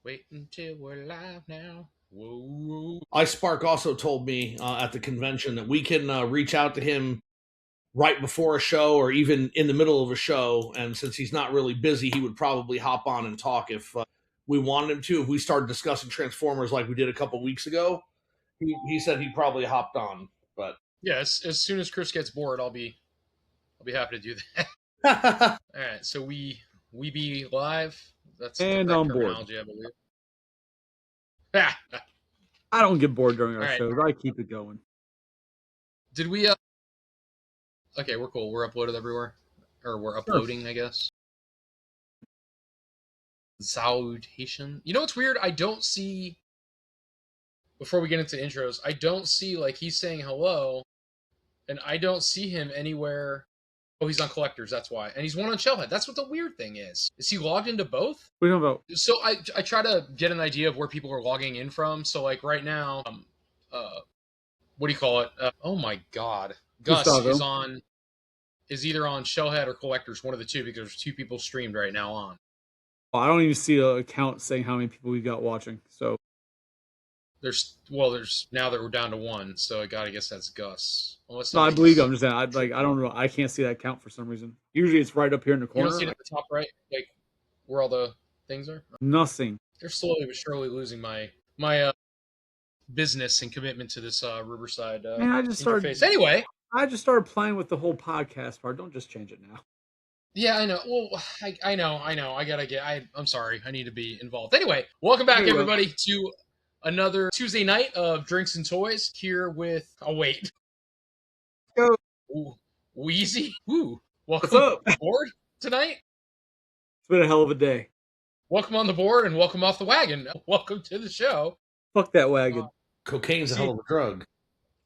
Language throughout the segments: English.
Wait until we're live now. Whoa. iSpark also told me at the convention that we can reach out to him right before a show or even in the middle of a show. And since he's not really busy, he would probably hop on and talk if we wanted him to. If we started discussing Transformers like we did a couple weeks ago, he said he probably hopped on. But Yeah, as soon as Chris gets bored, I'll be happy to do that. All right, so we be live. That's And the correct on board. terminology, I believe. Ah, I don't get bored during our All right. shows. I keep it going. did we? Okay, we're cool. We're uploaded everywhere, or we're uploading, I guess. Salutation. You know what's weird? I don't see. Before we get into intros, I don't see like he's saying hello, and I don't see him anywhere. Oh, he's on collectors. That's why, and he's one on Shellhead. That's what the weird thing is. Is he logged into both? What are you talking about? So I try to get an idea of where people are logging in from. So like right now, what do you call it? Oh my God, Gus Gustavo. is either on Shellhead or collectors, one of the two, because there's two people streamed right now on. I don't even see an account saying how many people we got watching. So There's now that we're down to one, so I guess that's Gus. Unless no, I believe you. I'm just saying. I don't know. I can't see that count for some reason. Usually it's right up here in the You corner. don't see it at the top right, like where all the things are. Nothing. They're slowly but surely losing my business and commitment to this Riverside Man, I just started. interface. Anyway, I just started playing with the whole podcast part. Don't just change it now. yeah, I know. Well, I know. I'm sorry. I need to be involved. Anyway, welcome back, everybody, to another Tuesday night of Drinks and Toys here with. Oh wait. Go. Ooh, Weizie. Woo. Welcome What's up? aboard tonight. It's been a hell of a day. Welcome on the board and welcome off the wagon. Welcome to the show. Fuck that wagon. cocaine's a hell of a drug.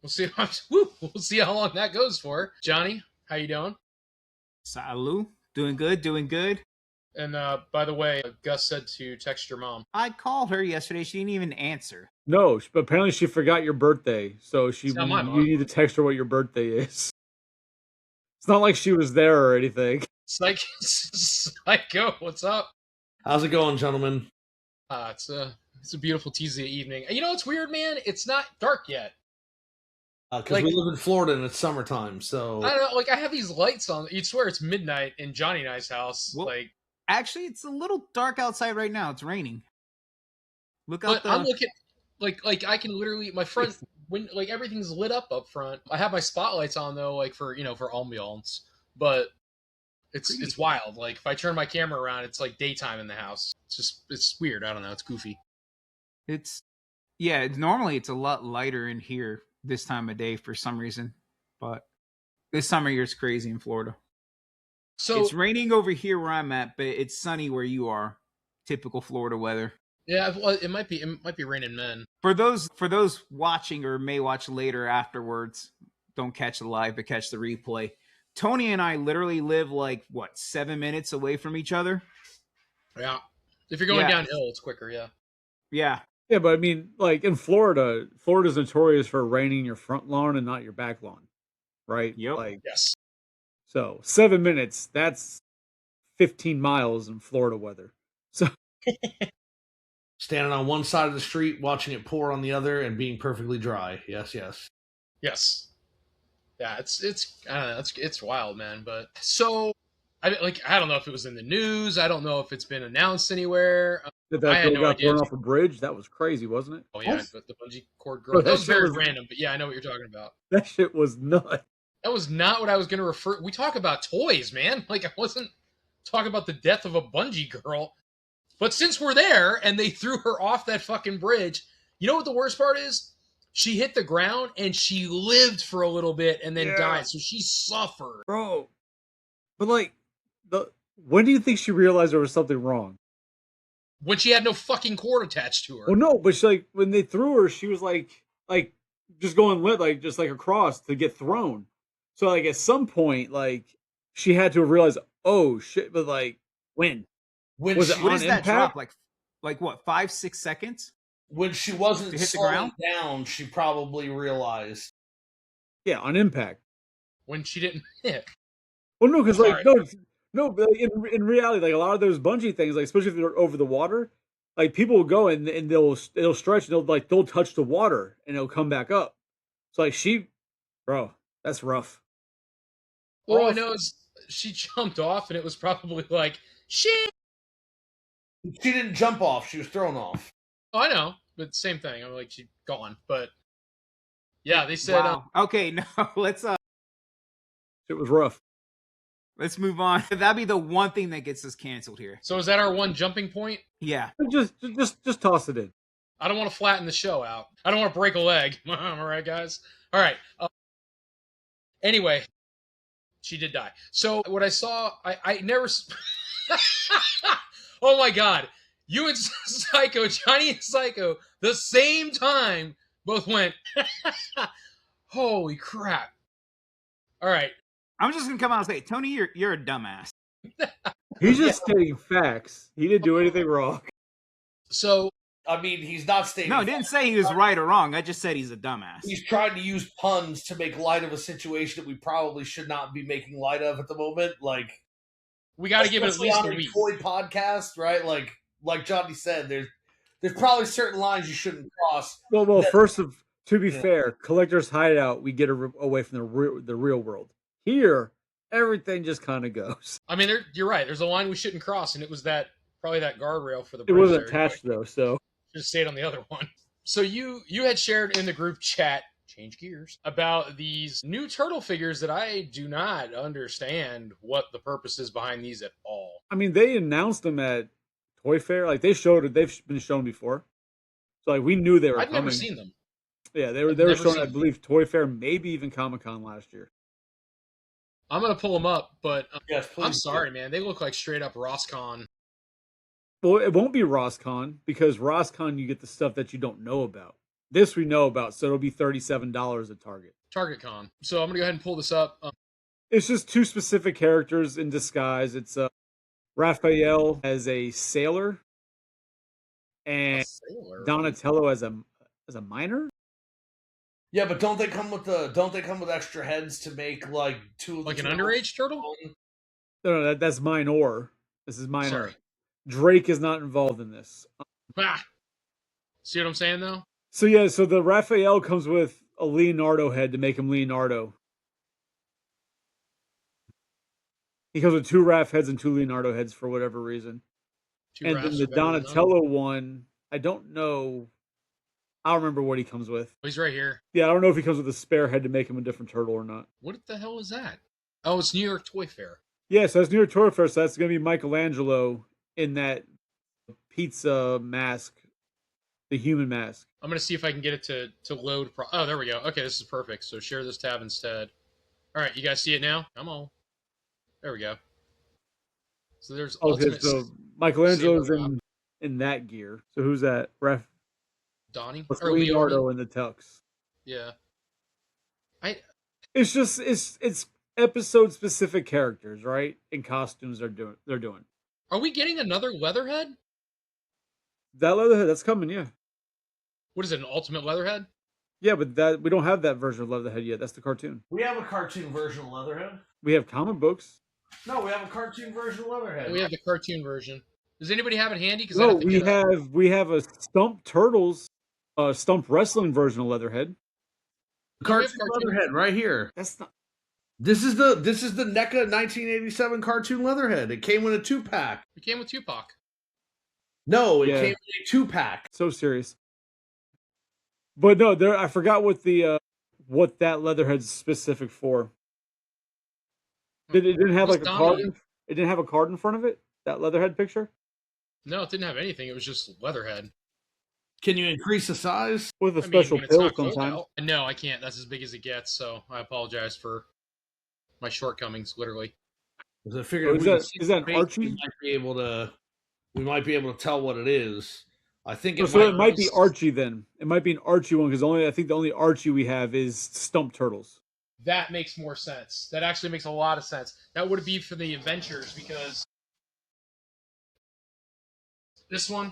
We'll see. We'll see how long that goes for. Johnny, how you doing? Salut. Doing good. And by the way, Gus said to text your mom. I called her yesterday. She didn't even answer. No, but apparently she forgot your birthday. So It's not my mom. you need to text her what your birthday is. It's not like she was there or anything. Psycho, what's up? How's it going, gentlemen? It's a beautiful Tuesday evening. You know what's weird, man? It's not dark yet. Because we live in Florida and it's summertime, so I don't know. Like I have these lights on. You'd swear it's midnight in Johnny and I's house. Well, like actually, it's a little dark outside right now. It's raining. Look out! But I'm looking. Like I can literally my front when like everything's lit up front. I have my spotlights on though, like for for ambiance. But it's wild. Like if I turn my camera around, it's like daytime in the house. It's weird. I don't know. It's goofy. Normally it's a lot lighter in here this time of day for some reason, but this time of year is crazy in Florida. So it's raining over here where I'm at, but it's sunny where you are. Typical Florida weather. Yeah, well, it might be raining then. For those watching or may watch later afterwards, don't catch the live but catch the replay. Tony and I literally live like 7 minutes away from each other. Yeah, if you're going downhill, it's quicker. Yeah. Yeah, but I mean, like in Florida's notorious for raining your front lawn and not your back lawn, right? Yep. Like, yes. So 7 minutes, that's 15 miles in Florida weather. So standing on one side of the street, watching it pour on the other, and being perfectly dry. Yes. Yeah, it's I don't know, it's wild, man. But so I don't know if it was in the news. I don't know if it's been announced anywhere. That girl got thrown off a bridge. That was crazy, wasn't it? Oh yeah, but the bungee cord girl. That was very random, but yeah, I know what you're talking about. That shit was nuts. That was not what I was going to refer. We talk about toys, man. Like I wasn't talking about the death of a bungee girl. But since we're there and they threw her off that fucking bridge, you know what the worst part is? She hit the ground and she lived for a little bit and then died. So she suffered. Bro. But like, when do you think she realized there was something wrong? When she had no fucking cord attached to her. Well, no, but she, when they threw her, she was like just going just across to get thrown. So like at some point, like she had to have realized, oh shit, but like when? When was she, it what on is that impact? drop? Like what, 5-6 seconds? When she wasn't to hit the slowing ground down, she probably realized. Yeah, on impact. When she didn't hit. Well, no, because like no, but like, in reality, like a lot of those bungee things, like especially if they're over the water, like people will go and they'll stretch and they'll touch the water and it'll come back up. So like bro, that's rough. All I know is she jumped off and it was probably like shit. She didn't jump off; she was thrown off. Oh, I know, but same thing. I'm like she's gone, but yeah, they said. Wow. Okay, no, let's it was rough. Let's move on. That'd be the one thing that gets us canceled here. So is that our one jumping point? Yeah. Just toss it in. I don't want to flatten the show out. I don't want to break a leg. All right, guys. All right. Anyway, she did die. So what I saw, I never. Oh my God! You and Psycho, Johnny and Psycho, the same time, both went. Holy crap! All right. I'm just gonna come out and say, Tony, you're a dumbass. He's just stating facts. He didn't do anything wrong. So I mean, he's not stating. No, I didn't say he was right or wrong. I just said he's a dumbass. He's trying to use puns to make light of a situation that we probably should not be making light of at the moment. Like, we got to give it at least a week. Toy podcast, right? Like Johnny said, there's probably certain lines you shouldn't cross. Well, to be fair, Collector's Hideout, we get away from the real world. Here, everything just kind of goes. I mean, you're right. There's a line we shouldn't cross, and it was probably that guardrail for the. It wasn't attached though, so just stayed on the other one. So you had shared in the group chat, change gears, about these new turtle figures that I do not understand what the purpose is behind these at all. I mean, they announced them at Toy Fair. Like they've been shown before, so like we knew they were. I've never seen them. Yeah, they were shown, I believe, Toy Fair, maybe even Comic-Con last year. I'm gonna pull them up, but yes, please, I'm sorry, man. They look like straight up Rosscon. Well, it won't be Rosscon because Rosscon you get the stuff that you don't know about. This we know about, so it'll be $37 at Target. TargetCon. So I'm gonna go ahead and pull this up. It's just two specific characters in disguise. It's Raphael as a sailor, and Donatello as a miner. Yeah, but don't they come with extra heads to make like two of like an underage turtle? No, that's Minor. This is Minor. Sorry. Drake is not involved in this. See what I'm saying though? So yeah, so the Raphael comes with a Leonardo head to make him Leonardo. He comes with two Raph heads and two Leonardo heads for whatever reason. And then the Donatello one, I don't know. I don't remember what he comes with. He's right here. Yeah, I don't know if he comes with a spare head to make him a different turtle or not. What the hell is that? Oh, it's New York Toy Fair. Yeah, so that's New York Toy Fair, so that's going to be Michelangelo in that pizza mask, the human mask. I'm going to see if I can get it to load. Oh, there we go. Okay, this is perfect. So share this tab instead. All right, you guys see it now? Come on. There we go. So there's so Michelangelo's in that gear. So who's that? Donnie? Or Leonardo in the tux. Yeah. It's just it's episode specific characters, right? In costumes they're doing. Are we getting another Leatherhead? That Leatherhead, that's coming, yeah. What is it, an Ultimate Leatherhead? Yeah, but we don't have that version of Leatherhead yet. That's the cartoon. We have a cartoon version of Leatherhead. We have comic books. No, we have a cartoon version of Leatherhead. We have the cartoon version. Does anybody have it handy? No, we have a Stump Turtles, Stump Wrestling version of Leatherhead. Cartoon Leatherhead right here. That's not. This is the NECA 1987 cartoon Leatherhead. It came with a 2-pack. It came with Tupac. No, it came with a 2-pack. So serious. But no, I forgot what what that Leatherhead's specific for. It didn't have like a card. It didn't have a card in front of it. That Leatherhead picture. No, it didn't have anything. It was just Leatherhead. Can you increase the size with a special pill sometimes? No, I can't. That's as big as it gets. So I apologize for my shortcomings. Literally. I figured is that Archie? We might be able to tell what it is. I think it might be Archie then. It might be an Archie one because I think the only Archie we have is Stump Turtles. That makes more sense. That actually makes a lot of sense. That would be for the Adventures because this one.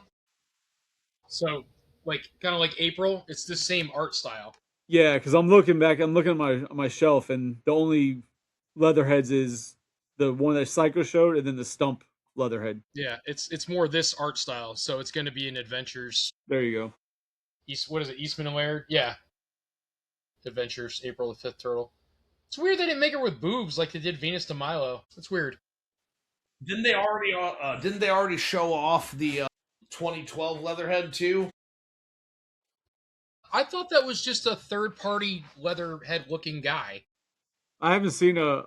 So, kind of like April, it's the same art style. Yeah, because I'm looking at my shelf, and the only Leatherheads is the one that Psycho showed, and then the Stump Leatherhead. Yeah, it's more this art style, so it's going to be an Adventures. There you go. What is it? Eastman and Laird? Yeah. Adventures, April the 5th Turtle. It's weird they didn't make her with boobs like they did Venus de Milo. That's weird. Didn't they already show off the 2012 Leatherhead too? I thought that was just a third-party Leatherhead looking guy. I haven't seen a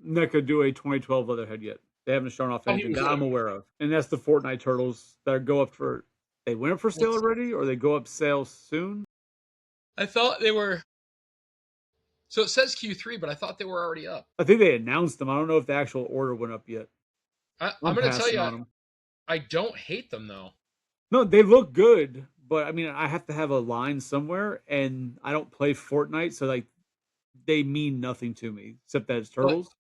NECA do a 2012 Leatherhead yet. They haven't shown off anything that I'm aware of. And that's the Fortnite Turtles that go up for... They went up for sale already, or they go up sale soon? I thought they were... So it says Q3, but I thought they were already up. I think they announced them. I don't know if the actual order went up yet. I'm going to tell you, I don't hate them, though. No, they look good, but I mean, I have to have a line somewhere, and I don't play Fortnite, so like, they mean nothing to me, except that it's Turtles.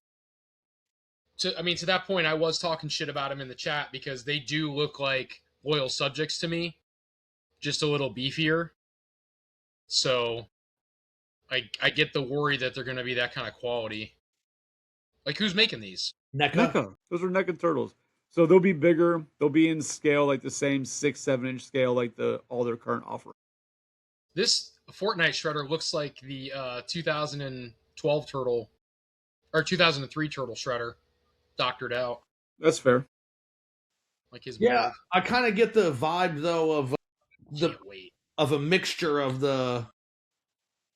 To that point, I was talking shit about them in the chat because they do look like loyal subjects to me, just a little beefier. So I get the worry that they're going to be that kind of quality. Like, who's making these? NECA. Those are NECA Turtles. So they'll be bigger. They'll be in scale, like the same 6-7 inch scale, like all their current offerings. This Fortnite Shredder looks like the 2012 Turtle, or 2003 Turtle Shredder, doctored out. That's fair. Like his yeah, mold. I kind of get the vibe though of a mixture of the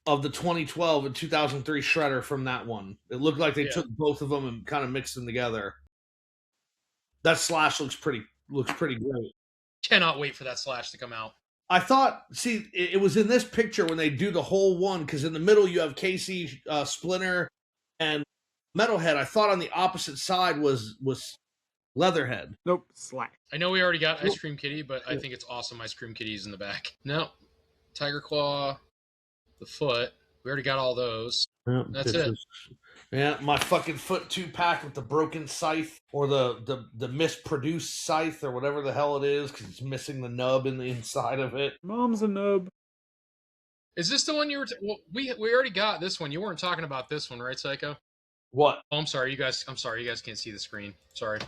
2012 and 2003 Shredder from that one. It looked like they took both of them and kind of mixed them together. That Slash looks pretty great. Cannot wait for that Slash to come out. I thought, see, it was in this picture when they do the whole one, because in the middle you have Casey, Splinter, and Metalhead. I thought on the opposite side was Leatherhead. Nope, Slash. I know we already got Ice Cream Kitty, but I think it's awesome Ice Cream Kitty's in the back. No, Tiger Claw, the foot. We already got all those. Yeah, that's it. Yeah, my fucking foot 2-pack with the broken scythe, or the misproduced scythe, or whatever the hell it is, because it's missing the nub in the inside of it. Mom's a nub. Is this the one you were... we already got this one. You weren't talking about this one, right, Psycho? What? Oh, I'm sorry, you guys can't see the screen. Sorry.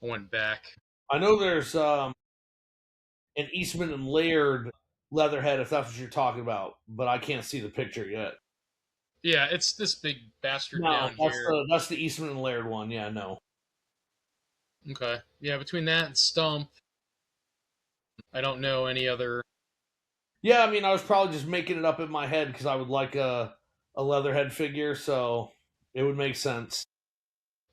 I went back. I know there's an Eastman and Laird Leatherhead, if that's what you're talking about, but I can't see the picture yet. Yeah, it's this big bastard down here. That's the Eastman and Laird one. Yeah, no. Okay. Yeah, between that and Stump, I don't know any other. Yeah, I mean, I was probably just making it up in my head because I would like a Leatherhead figure, so it would make sense.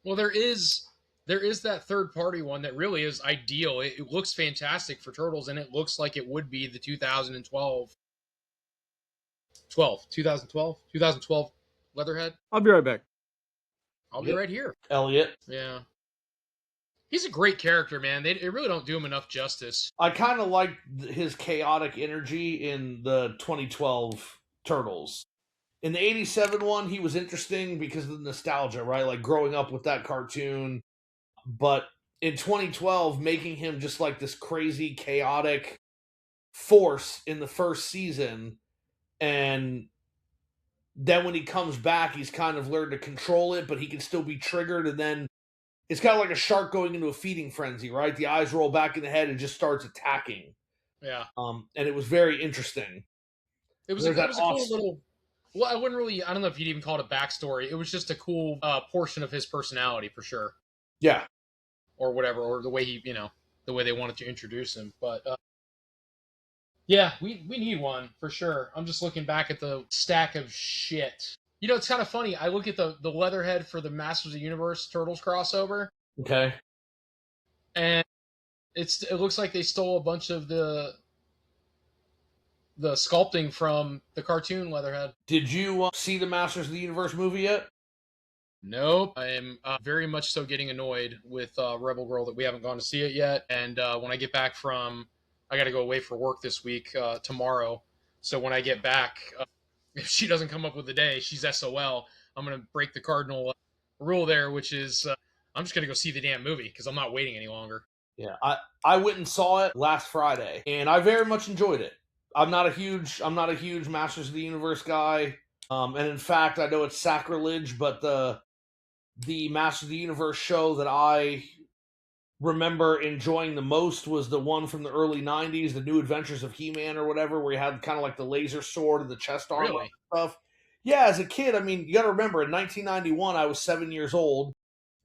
Well, there is that third-party one that really is ideal. It looks fantastic for Turtles, and it looks like it would be the 2012 Leatherhead. I'll be right back. I'll be right here. Elliot. Yeah. He's a great character, man. They really don't do him enough justice. I kind of like his chaotic energy in the 2012 Turtles. In the 87 one, he was interesting because of the nostalgia, right? Like growing up with that cartoon. But in 2012, making him just like this crazy, chaotic force in the first season, and then when he comes back, he's kind of learned to control it, but he can still be triggered, and then it's kind of like a shark going into a feeding frenzy, right? The eyes roll back in the head and just starts attacking. Yeah. And it was very interesting. It was a cool little... Well, I don't know if you'd even call it a backstory. It was just a cool portion of his personality, for sure. Yeah. Or whatever, or the way the way they wanted to introduce him. But, yeah, we need one, for sure. I'm just looking back at the stack of shit. You know, it's kind of funny. I look at the Leatherhead for the Masters of the Universe Turtles crossover. Okay. And it looks like they stole a bunch of the sculpting from the cartoon Leatherhead. Did you see the Masters of the Universe movie yet? Nope. I am very much so getting annoyed with Rebel Girl that we haven't gone to see it yet. And when I get back I got to go away for work this week, tomorrow. So when I get back, if she doesn't come up with the day, she's SOL. I'm going to break the cardinal rule there, which is I'm just going to go see the damn movie because I'm not waiting any longer. Yeah, I went and saw it last Friday, and I very much enjoyed it. I'm not a huge Masters of the Universe guy, and in fact, I know it's sacrilege, but the Masters of the Universe show that I remember enjoying the most was the one from the early 90s, The New Adventures of He-Man or whatever, where you had kind of like the laser sword and the chest armor and stuff. Yeah, as a kid, I mean, you got to remember, in 1991, I was 7 years old.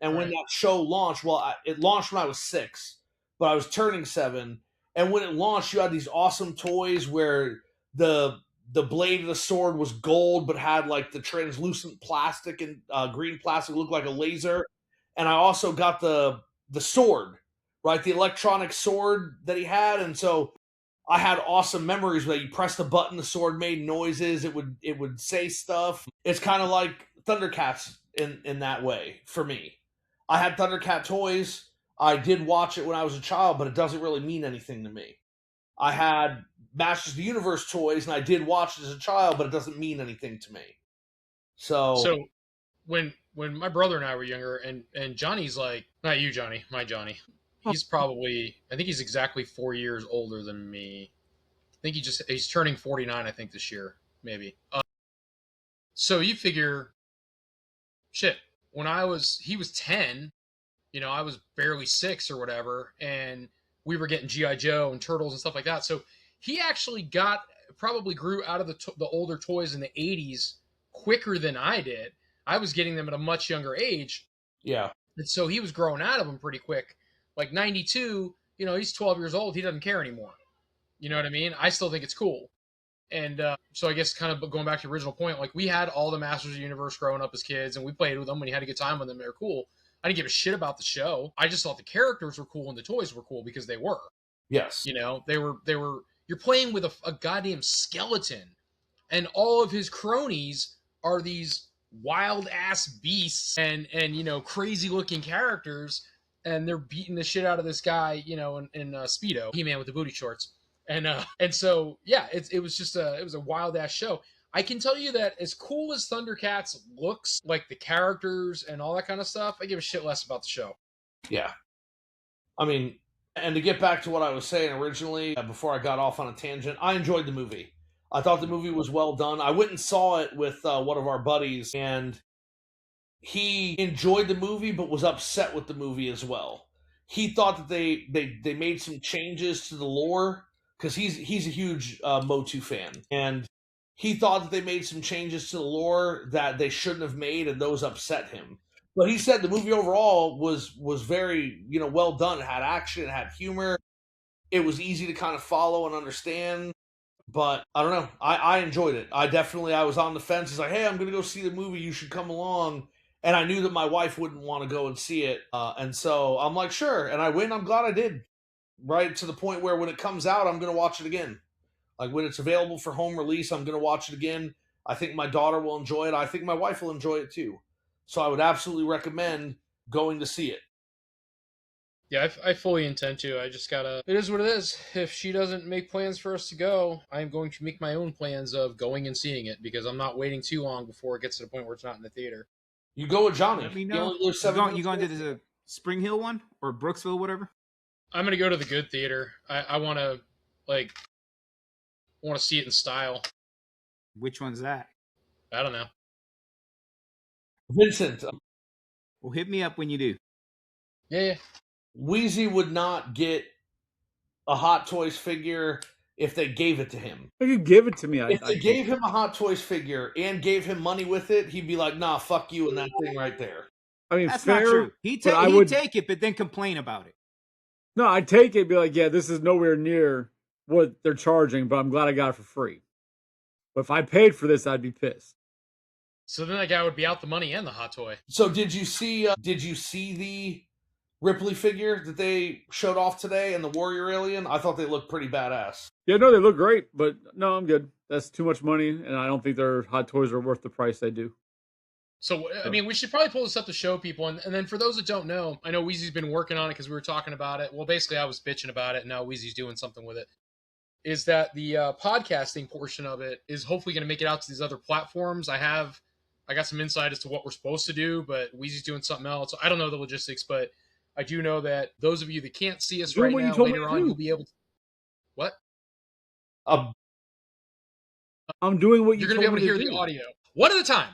And when that show launched, it launched when I was 6, but I was turning 7. And when it launched, you had these awesome toys where the blade of the sword was gold, but had like the translucent plastic and green plastic, looked like a laser. And I also got the sword, right? The electronic sword that he had. And so I had awesome memories where you pressed a button, the sword made noises, it would say stuff. It's kind of like Thundercats in that way for me. I had Thundercat toys. I did watch it when I was a child, but it doesn't really mean anything to me. I had Masters of the Universe toys, and I did watch it as a child, but it doesn't mean anything to me. So when my brother and I were younger, and Johnny's like, not you, Johnny, my Johnny. He's probably, I think he's exactly 4 years older than me. I think he's turning 49, I think, this year, maybe. So you figure, shit, when he was 10, I was barely 6 or whatever, and we were getting G.I. Joe and Turtles and stuff like that. So he actually probably grew out of the older toys in the 80s quicker than I did. I was getting them at a much younger age. Yeah. And so he was growing out of them pretty quick. Like 92, he's 12 years old. He doesn't care anymore. You know what I mean? I still think it's cool. And so I guess kind of going back to the original point, like we had all the Masters of the Universe growing up as kids, and we played with them when you had a good time with them. They were cool. I didn't give a shit about the show. I just thought the characters were cool and the toys were cool because they were. Yes. They were. You're playing with a goddamn skeleton, and all of his cronies are these wild ass beasts and crazy looking characters, and they're beating the shit out of this guy, in Speedo, He-Man with the booty shorts, and so yeah, it was a wild ass show. I can tell you that as cool as Thundercats looks, like the characters and all that kind of stuff, I give a shit less about the show. Yeah. I mean, and to get back to what I was saying originally, before I got off on a tangent, I enjoyed the movie. I thought the movie was well done. I went and saw it with one of our buddies, and he enjoyed the movie, but was upset with the movie as well. He thought that they made some changes to the lore, because he's a huge Motu fan, and he thought that they made some changes to the lore that they shouldn't have made, and those upset him. But he said the movie overall was very, well done. It had action, it had humor. It was easy to kind of follow and understand. But I don't know. I enjoyed it. I was on the fence. It's like, hey, I'm going to go see the movie. You should come along. And I knew that my wife wouldn't want to go and see it. And so I'm like, sure. And I went. I'm glad I did. Right to the point where when it comes out, I'm going to watch it again. Like when it's available for home release, I'm going to watch it again. I think my daughter will enjoy it. I think my wife will enjoy it too. So I would absolutely recommend going to see it. Yeah, I fully intend to. I just gotta... It is what it is. If she doesn't make plans for us to go, I'm going to make my own plans of going and seeing it, because I'm not waiting too long before it gets to the point where it's not in the theater. You go with Johnny. Let me know. You going to the Spring Hill one? Or Brooksville, whatever? I'm going to go to the good theater. I want to, see it in style. Which one's that? I don't know. Vincent. Well, hit me up when you do. Yeah. Weizie would not get a Hot Toys figure if they gave it to him. They could give it to me. If they gave him a Hot Toys figure and gave him money with it, he'd be like, nah, fuck you and that thing right there. I mean, that's fair, not true. He'd take it, but then complain about it. No, I'd take it and be like, yeah, this is nowhere near what they're charging, but I'm glad I got it for free. But if I paid for this, I'd be pissed. So then that guy would be out the money and the hot toy. So did you see the Ripley figure that they showed off today and the Warrior Alien? I thought they looked pretty badass. Yeah, no, they look great, but no, I'm good. That's too much money, and I don't think their Hot Toys are worth the price they do. So, I mean, we should probably pull this up to show people. And then for those that don't know, I know Weezy's been working on it because we were talking about it. Well, basically, I was bitching about it, and now Weezy's doing something with it. Is that the podcasting portion of it is hopefully going to make it out to these other platforms. I got some insight as to what we're supposed to do, but Weezy's doing something else. I don't know the logistics, but I do know that those of you that can't see us right now, later on, you'll be able to... What? I'm doing what you're going to be able to hear the audio. One at a time.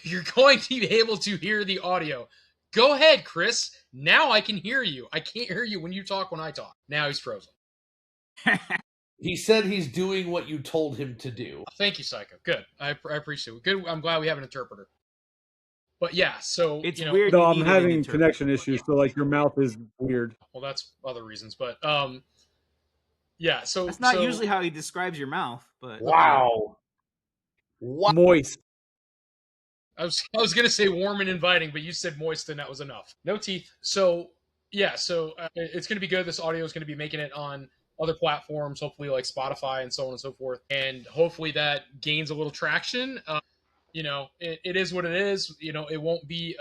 You're going to be able to hear the audio. Go ahead, Chris. Now I can hear you. I can't hear you when you talk when I talk. Now he's frozen. He said he's doing what you told him to do. Thank you, Psycho. Good. I appreciate it. Good. I'm glad we have an interpreter. But yeah, so it's weird. No, I'm having connection issues, so like your mouth is weird. Well, that's other reasons, but yeah. So that's not usually how he describes your mouth. But wow. Moist. I was gonna say warm and inviting, but you said moist, and that was enough. No teeth. So yeah, so it's gonna be good. This audio is gonna be making it on other platforms, hopefully like Spotify and so on and so forth, and hopefully that gains a little traction. It is what it is. It won't be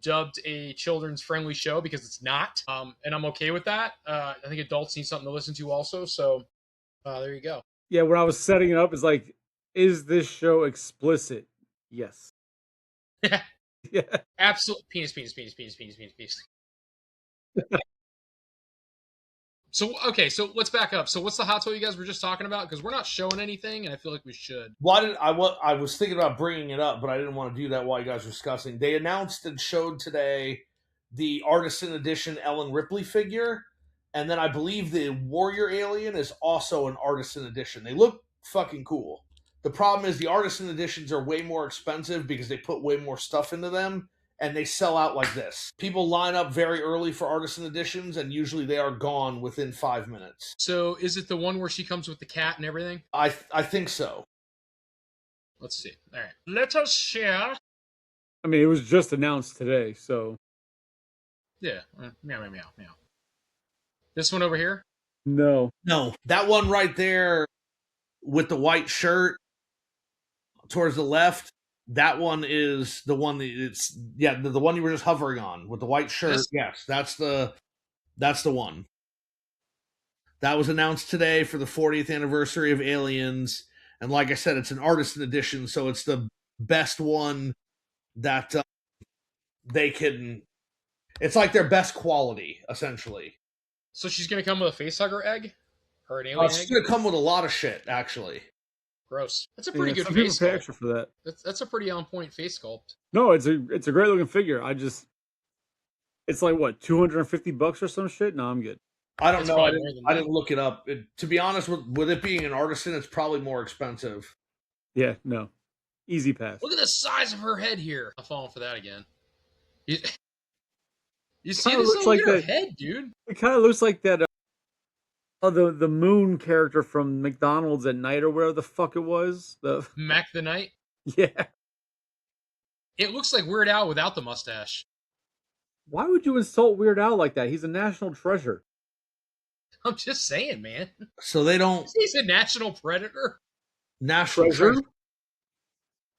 dubbed a children's friendly show because it's not, and I'm okay with that. I think adults need something to listen to also. So there you go. Yeah, when I was setting it up, it's like, is this show explicit? Yes. Yeah. Absolutely. Penis. So, okay, so let's back up. So what's the hot toy you guys were just talking about? Because we're not showing anything, and I feel like we should. I was thinking about bringing it up, but I didn't want to do that while you guys were discussing. They announced and showed today the Artisan Edition Ellen Ripley figure, and then I believe the Warrior Alien is also an Artisan Edition. They look fucking cool. The problem is the Artisan Editions are way more expensive because they put way more stuff into them, and they sell out like this. People line up very early for Artisan Editions, and usually they are gone within 5 minutes. So is it the one where she comes with the cat and everything? I think so. Let's see. All right. Let us share. I mean, it was just announced today, so. Yeah. Meow. This one over here? No. That one right there with the white shirt towards the left, that one is the one the one you were just hovering on with the white shirt. Yes, that's the one. That was announced today for the 40th anniversary of Aliens, and like I said, it's an Artisan Edition, so it's the best one that they can. It's like their best quality, essentially. So she's gonna come with a facehugger egg, or an alien egg. She's gonna come with a lot of shit, actually. Gross. That's a pretty good some face people pay sculpt. extra for that. That's a pretty on point face sculpt. No, it's a great looking figure. It's like what, $250 or some shit? No, I'm good. I don't know. I didn't look it up. To be honest, with it being an artisan, it's probably more expensive. Yeah, no. Easy pass. Look at the size of her head here. I'm falling for that again. You see this looks like her head, dude? It kind of looks like that the moon character from McDonald's at night or whatever the fuck it was. The Mac the Knight? Yeah. It looks like Weird Al without the mustache. Why would you insult Weird Al like that? He's a national treasure. I'm just saying, man. So they don't. He's a national predator. National treasure?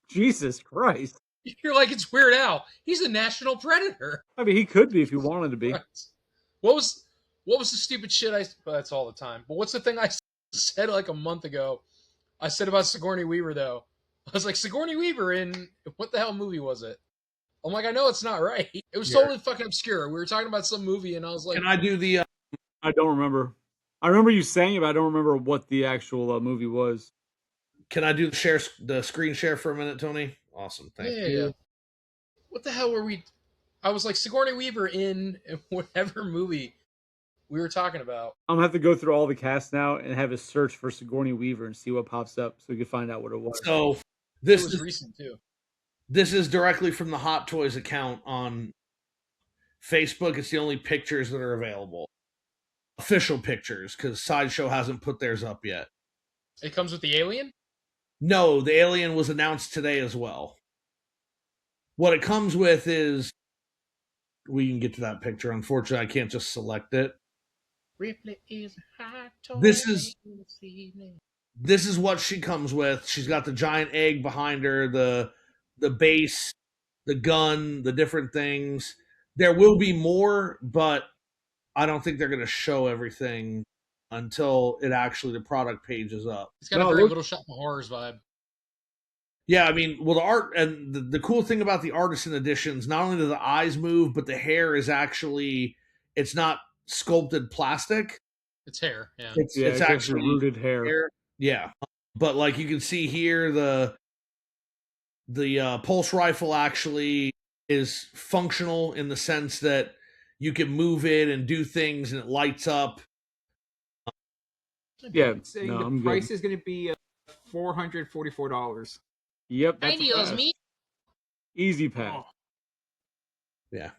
Jesus Christ. You're like, it's Weird Al. He's a national predator. I mean, he could be if he wanted to be. Right. What was the stupid shit that's all the time. But what's the thing I said like a month ago? I said about Sigourney Weaver, though. I was like, Sigourney Weaver in what the hell movie was it? I'm like, I know it's not right. It was totally fucking obscure. We were talking about some movie, and I was like, can I do the... I don't remember. I remember you saying it, but I don't remember what the actual movie was. Can I do the screen share for a minute, Tony? Awesome. Thank you. Yeah. What the hell were we... I was like, Sigourney Weaver in whatever movie we were talking about. I'm going to have to go through all the cast now and have a search for Sigourney Weaver and see what pops up so we can find out what it was. So this was recent, too. This is directly from the Hot Toys account on Facebook. It's the only pictures that are available. Official pictures, because Sideshow hasn't put theirs up yet. It comes with the alien? No, the alien was announced today as well. What it comes with is... We can get to that picture. Unfortunately, I can't just select it. Ripley is a hot toy. This is what she comes with. She's got the giant egg behind her, the base, the gun, the different things. There will be more, but I don't think they're going to show everything until the product page is up. It's got a very Little Shop of Horrors vibe. Yeah, I mean, well, the art and the cool thing about the Artisan Editions, not only do the eyes move, but the hair is actually, it's not sculpted plastic. It's hair, yeah. It's actually rooted hair. Yeah. But like you can see here, the pulse rifle actually is functional in the sense that you can move it and do things and it lights up. Yeah, It's saying no, the I'm price good. is going to be $444. Yep, that's Tiny a as pass. me. Easy pass. Oh. Yeah.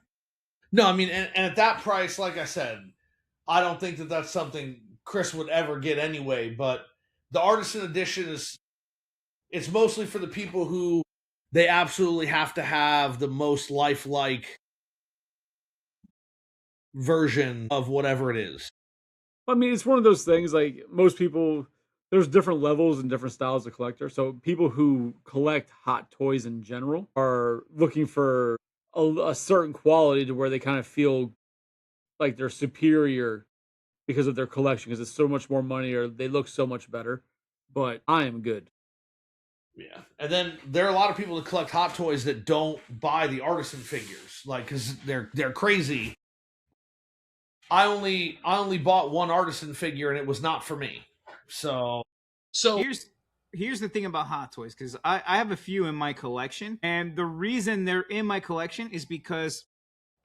No, I mean, and at that price, like I said, I don't think that that's something Chris would ever get anyway. But the Artisan Edition it's mostly for the people who they absolutely have to have the most lifelike version of whatever it is. I mean, it's one of those things. Like most people, there's different levels and different styles of collector. So people who collect hot toys in general are looking for a certain quality to where they kind of feel like they're superior because of their collection, because it's so much more money or they look so much better. But I am good. Yeah, and then there are a lot of people that collect Hot Toys that don't buy the Artisan figures, like because they're crazy. I only bought one Artisan figure, and it was not for me. So Here's the thing about Hot Toys, because I have a few in my collection, and the reason they're in my collection is because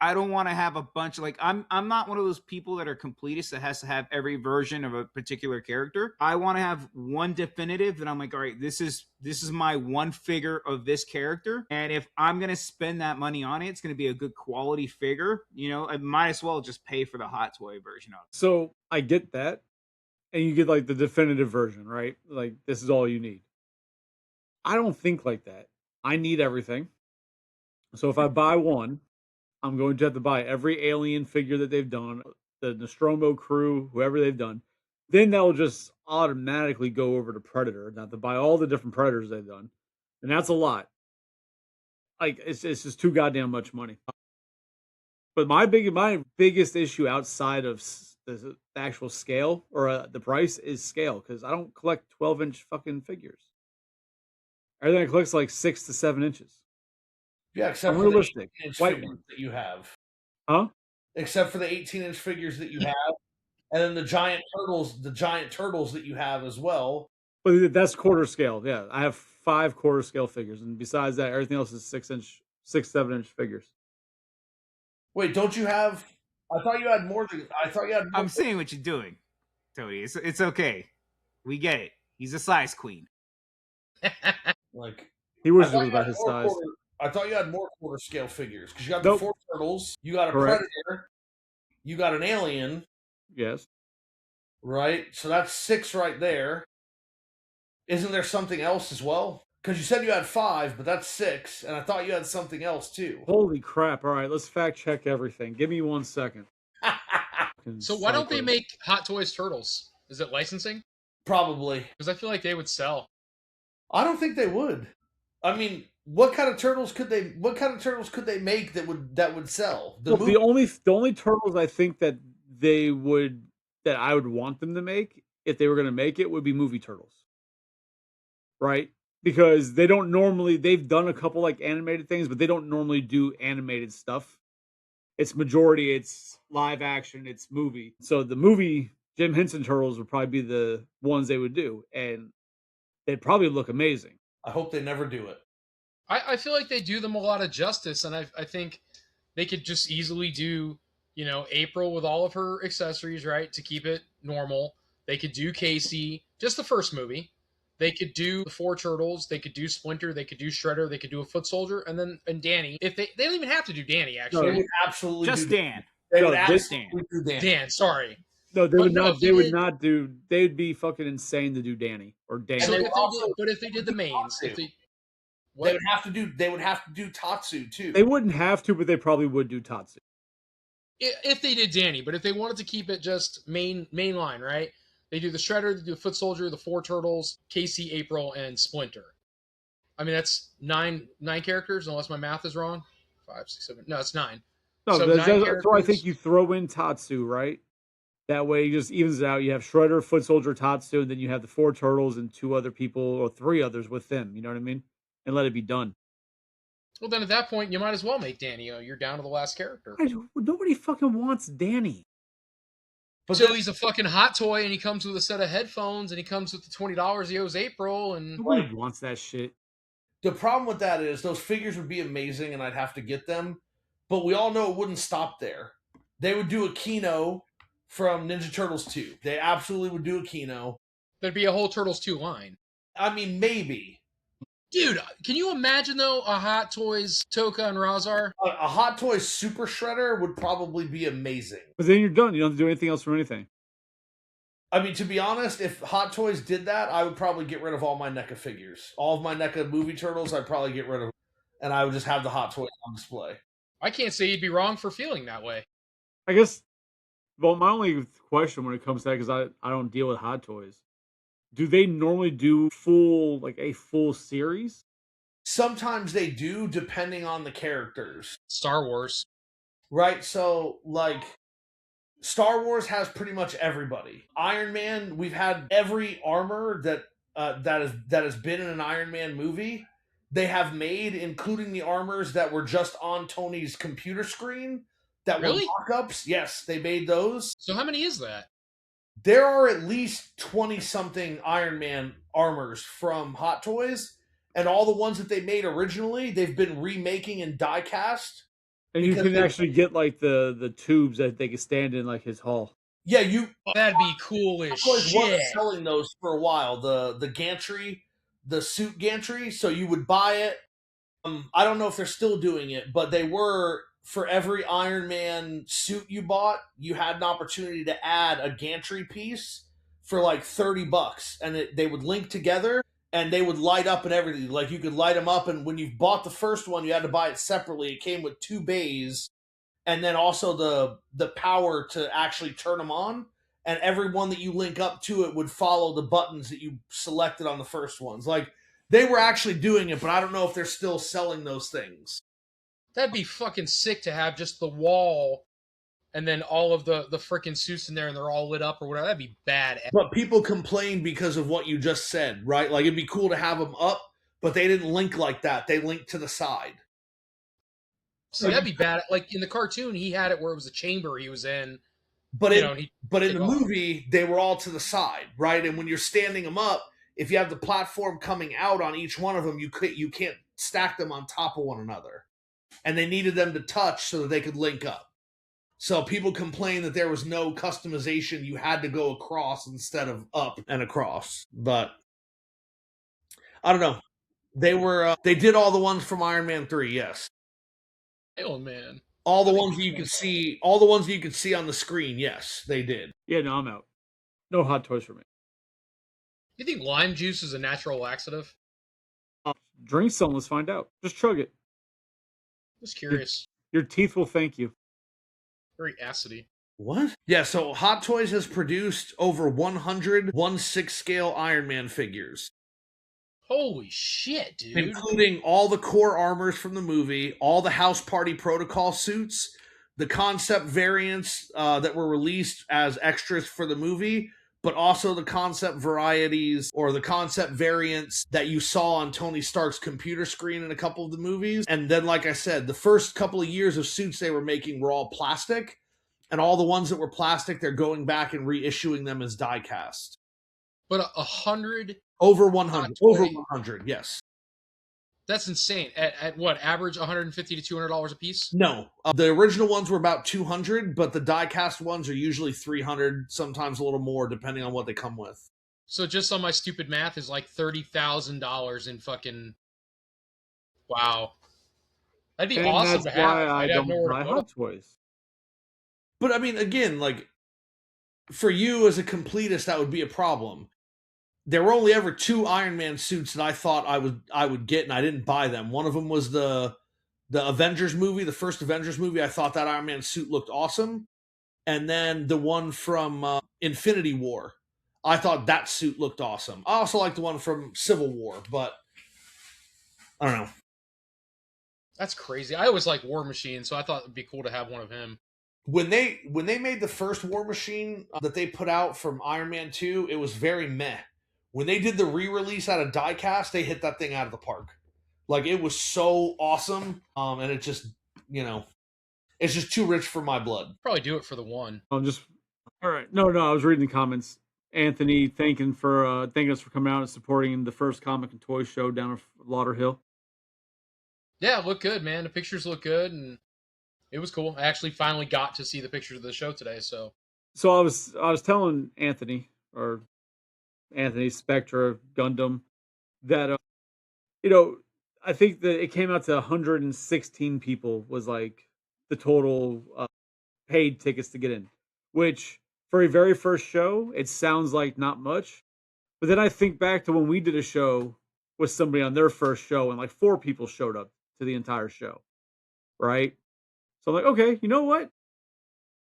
I don't want to have a bunch of, like, I'm not one of those people that are completists that has to have every version of a particular character. I want to have one definitive that I'm like, all right, this is my one figure of this character, and if I'm gonna spend that money on it, it's gonna be a good quality figure. I might as well just pay for the Hot Toy version of it. So I get that. And you get like the definitive version, right? Like this is all you need. I don't think like that. I need everything. So if I buy one, I'm going to have to buy every alien figure that they've done, the Nostromo crew, whoever they've done. Then that'll just automatically go over to Predator. Now to buy all the different Predators they've done, and that's a lot. Like it's just too goddamn much money. But my biggest issue outside of the actual scale or the price is scale, because I don't collect 12-inch fucking figures. Everything I collect's like 6 to 7 inches. yeah, except I'm for the realistic. 18-inch White figures one, that you have, huh? except for the 18-inch figures that you have, and then the giant turtles that you have as well. But that's quarter scale. Yeah, I have 5 quarter scale figures, and besides that, everything else is 6-inch, 6, 7-inch figures. Wait, don't you have? I thought you had more than. I thought you had more. I'm seeing what you're doing, Tony. It's okay. We get it. He's a size queen. Like He wishes it was about his size. I thought you had more quarter scale figures because you got Nope. the 4 turtles, you got a Correct. Predator, you got an alien, Yes. right? So that's 6 right there. Isn't there something else as well? Because you said you had 5, but that's 6, and I thought you had something else too. Holy crap! All right, let's fact check everything. Give me 1 second. So why don't they make Hot Toys Turtles? Is it licensing? Probably. Because I feel like they would sell. I don't think they would. I mean, what kind of turtles could they make that would sell? The only turtles I think that I would want them to make, if they were going to make it, would be movie turtles, right? Because they've done a couple like animated things, but they don't normally do animated stuff. It's live action, it's movie. So the movie Jim Henson Turtles would probably be the ones they would do, and they'd probably look amazing. I hope they never do it. I feel like they do them a lot of justice, and I think they could just easily do, April with all of her accessories, right, to keep it normal. They could do Casey, just the first movie. They could do the 4 turtles. They could do Splinter. They could do Shredder. They could do a Foot Soldier, and Danny. If they don't even have to do Danny, actually. They would absolutely just do Dan. They would just absolutely do Dan. Dan, sorry. No, they would not. They would not do. They'd be fucking insane to do Danny or Dan. So if they did the mains, they would have to do. They would have to do Tatsu too. They wouldn't have to, but they probably would do Tatsu if they did Danny. But if they wanted to keep it just main line, right? They do the Shredder, they do the Foot Soldier, the 4 turtles, Casey, April, and Splinter. I mean, that's nine characters, unless my math is wrong. 5, 6, 7. No, it's 9. No, so so I think you throw in Tatsu, right? That way, it just evens it out. You have Shredder, Foot Soldier, Tatsu, and then you have the 4 turtles and 2 other people or 3 others with them. You know what I mean? And let it be done. Well, then at that point, you might as well make Danny. You're down to the last character. Nobody fucking wants Danny. But so he's a fucking hot toy, and he comes with a set of headphones, and he comes with the $20 he owes April, and nobody wants that shit. The problem with that is those figures would be amazing and I'd have to get them, but we all know it wouldn't stop there. They would do a Kino from Ninja Turtles 2. They absolutely would do a Kino. There'd be a whole Turtles 2 line. I mean, maybe. Dude, can you imagine, though, a Hot Toys Toka and Razar? A Hot Toys Super Shredder would probably be amazing. But then you're done. You don't have to do anything else from anything. I mean, to be honest, if Hot Toys did that, I would probably get rid of all my NECA figures. All of my NECA movie Turtles, I'd probably get rid of, and I would just have the Hot Toys on display. I can't say you'd be wrong for feeling that way. I guess, well, my only question when it comes to that, because I don't deal with Hot Toys, do they normally do a full series? Sometimes they do, depending on the characters. Star Wars. Right, so, like, Star Wars has pretty much everybody. Iron Man, we've had every armor that has been in an Iron Man movie. They have made, including the armors that were just on Tony's computer screen that were mock-ups. Yes, they made those. So how many is that? There are at least 20-something Iron Man armors from Hot Toys, and all the ones that they made originally, they've been remaking in die-cast. And you can actually get, like, the tubes that they can stand in, like, his hull. Yeah, that'd be cool as shit. Was selling those for a while. The gantry, the suit gantry. So you would buy it. I don't know if they're still doing it, but they were, for every Iron Man suit you bought, you had an opportunity to add a gantry piece for like $30, and they would link together. And they would light up and everything. Like, you could light them up, and when you bought the first one, you had to buy it separately. It came with 2 bays, and then also the power to actually turn them on. And every one that you link up to it would follow the buttons that you selected on the first ones. Like, they were actually doing it, but I don't know if they're still selling those things. That'd be fucking sick to have just the wall and then all of the freaking suits in there, and they're all lit up or whatever. That'd be bad. But people complain because of what you just said, right? Like, it'd be cool to have them up, but they didn't link like that. They linked to the side. So that'd be bad. Like, in the cartoon, he had it where it was a chamber he was in. But in the movie, they were all to the side, right? And when you're standing them up, if you have the platform coming out on each one of them, you can't stack them on top of one another. And they needed them to touch so that they could link up. So people complain that there was no customization. You had to go across instead of up and across. But I don't know. They did all the ones from Iron Man 3, yes. Oh man. All the ones that you could see on the screen, yes, they did. Yeah, no, I'm out. No Hot Toys for me. You think lime juice is a natural laxative? Drink some, let's find out. Just chug it. Just curious. Your teeth will thank you. Very acidy. What? Yeah, so Hot Toys has produced over 100 1/6 scale Iron Man figures. Holy shit, dude. Including all the core armors from the movie, all the House Party Protocol suits, the concept variants that were released as extras for the movie, but also the concept varieties or the concept variants that you saw on Tony Stark's computer screen in a couple of the movies. And then, like I said, the first couple of years of suits they were making were all plastic. And all the ones that were plastic, they're going back and reissuing them as die-cast. But 100? Over 100. Over 100, yes. That's insane. At what, average $150 to $200 a piece? No. The original ones were about $200, but the die-cast ones are usually $300, sometimes a little more, depending on what they come with. So just on my stupid math is like $30,000 in fucking... Wow. That'd be awesome to have. I don't buy Hot Toys. But, I mean, again, like, for you as a completist, that would be a problem. There were only ever 2 Iron Man suits that I thought I would get, and I didn't buy them. One of them was the Avengers movie, the first Avengers movie. I thought that Iron Man suit looked awesome. And then the one from Infinity War. I thought that suit looked awesome. I also like the one from Civil War, but I don't know. That's crazy. I always liked War Machine, so I thought it'd be cool to have one of him. When they made the first War Machine that they put out from Iron Man 2, it was very meh. When they did the re-release out of die-cast, they hit that thing out of the park. Like, it was so awesome, and it just, it's just too rich for my blood. Probably do it for the one. All right. No, I was reading the comments. Anthony thanking us for coming out and supporting the first comic and toy show down at Lauderdale. Yeah, it looked good, man. The pictures look good, and it was cool. I actually finally got to see the pictures of the show today, so. So I was telling Anthony Spectra Gundam that you know, I think that it came out to 116 people was like the total paid tickets to get in, which for a very first show, it sounds like not much. But then I think back to when we did a show with somebody on their first show and like 4 people showed up to the entire show, right? So I'm like, okay, you know what?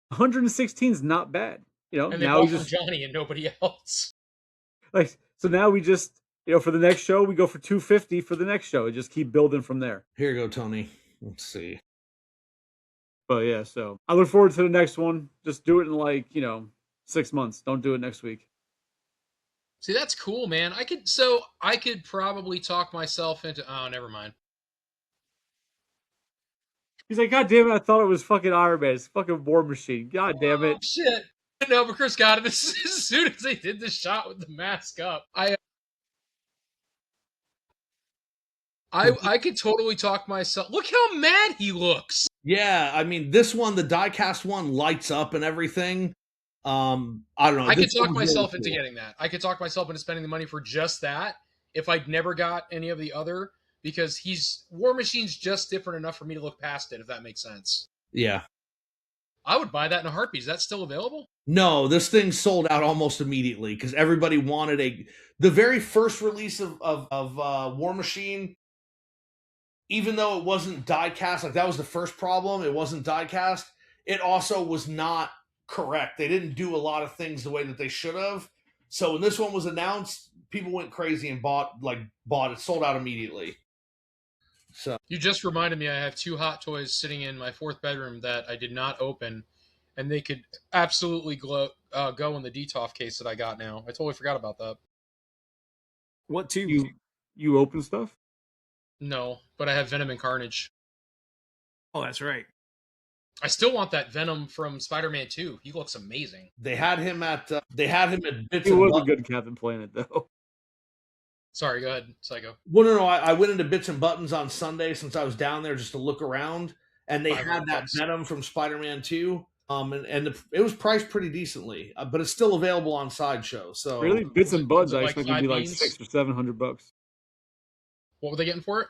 116 is not bad. And they Now we bought from just Johnny and nobody else. like so now we just for the next show we go for 250 for the next show and just keep building from there. Here you go, Tony. Let's see. But yeah, so I look forward to the next one. Just do it in like 6 months. Don't do it next week. See, that's cool, man. I could probably talk myself into. Oh, never mind. He's like, God damn it! I thought it was fucking Iron Man. It's fucking War Machine. God damn it! Shit. No, but Chris got it as soon as they did the shot with the mask up. I could totally talk myself. Look how mad he looks. Yeah, I mean, this one, the diecast one, lights up and everything. I don't know. I could talk myself into getting that. I could talk myself into spending the money for just that if I'd never got any of the other, because War Machine's just different enough for me to look past it, if that makes sense. Yeah. I would buy that in a heartbeat. Is that still available? No, this thing sold out almost immediately because everybody wanted the very first release of War Machine. Even though it wasn't die-cast, like that was the first problem, it wasn't die-cast, it also was not correct. They didn't do a lot of things the way that they should have. So when this one was announced, people went crazy and bought it. Sold out immediately. So you just reminded me I have 2 Hot Toys sitting in my 4th bedroom that I did not open, and they could absolutely go in the DTOF case that I got now. I totally forgot about that. What 2? You open stuff? No, but I have Venom and Carnage. Oh, that's right. I still want that Venom from Spider-Man 2. He looks amazing. They had him at Bits. He was a good Captain Planet, though. Sorry, go ahead, Psycho. Well, no. I went into Bits and Buttons on Sunday since I was down there just to look around, and they had that Venom from Spider-Man 2. It was priced pretty decently, but it's still available on Sideshow. So really, Bits and Buds, I expect it'd be like $600 or $700. What were they getting for it?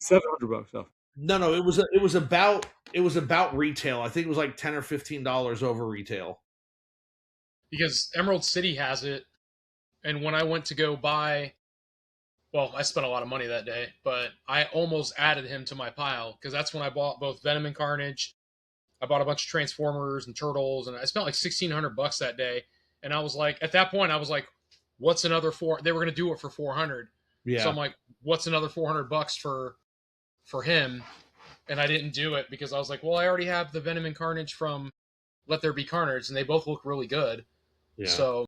$700. Oh. No. It was about retail. I think it was like $10 or $15 over retail. Because Emerald City has it, and when I went to go buy, well, I spent a lot of money that day, but I almost added him to my pile because that's when I bought both Venom and Carnage. I bought a bunch of Transformers and Turtles, and I spent like $1,600 that day. And I was like, at that point, I was like, what's another $400? They were going to do it for $400. Yeah. So I'm like, what's another $400 for him? And I didn't do it because I was like, well, I already have the Venom and Carnage from Let There Be Carnage, and they both look really good. Yeah. So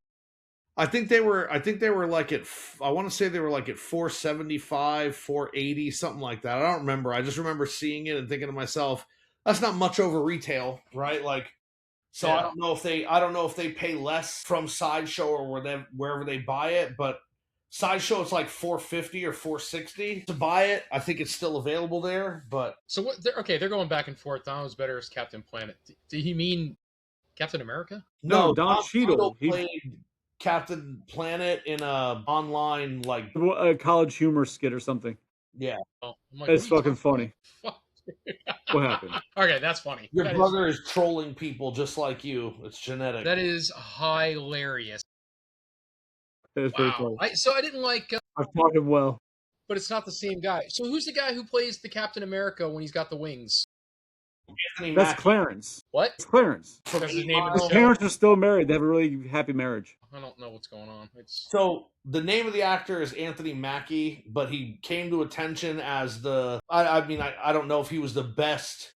I think they were like I want to say they were like at $475, $480, something like that. I don't remember. I just remember seeing it and thinking to myself, that's not much over retail, right? Like, so yeah. I don't know if they pay less from Sideshow or wherever they buy it, but Sideshow it's like $450 or $460 to buy it. I think it's still available there, but so what? They're going back and forth. Don was better as Captain Planet. Did he mean Captain America? No, Don Cheadle played Captain Planet in a online like a College Humor skit or something. Yeah, it's fucking funny. What happened? Okay, that's funny. Your brother is trolling people just like you. It's genetic. That is hilarious. Wow. So I didn't like. I've taught him well, but it's not the same guy. So who's the guy who plays the Captain America when he's got the wings? That's Clarence. What? It's Clarence. That's his name. His parents are still married. They have a really happy marriage. I don't know what's going on. So the name of the actor is Anthony Mackie, but he came to attention as I don't know if he was the best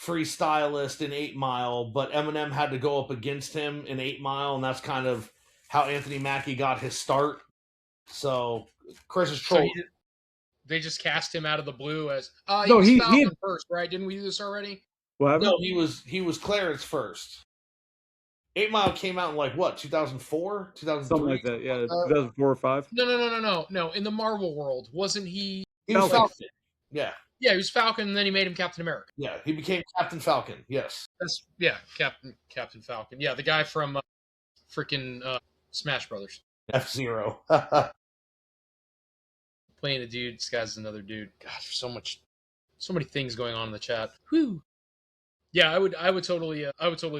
freestylist in 8 Mile, but Eminem had to go up against him in 8 Mile, and that's kind of how Anthony Mackie got his start. So Chris is trolling. So they just cast him out of the blue as he Falcon first, right? Didn't we do this already? What? No, he was Clarence first. 8 Mile came out in like what, 2004, 2003, something like that. Yeah, 2004 or 5. No. In the Marvel world, wasn't he? He was Falcon. Yeah. Yeah, he was Falcon, and then he made him Captain America. Yeah, he became Captain Falcon. Yes. That's Captain Falcon. Yeah, the guy from freaking Smash Brothers. F-Zero. Playing a dude, this guy's another dude. God, there's so many things going on in the chat. Whew. Yeah, I would totally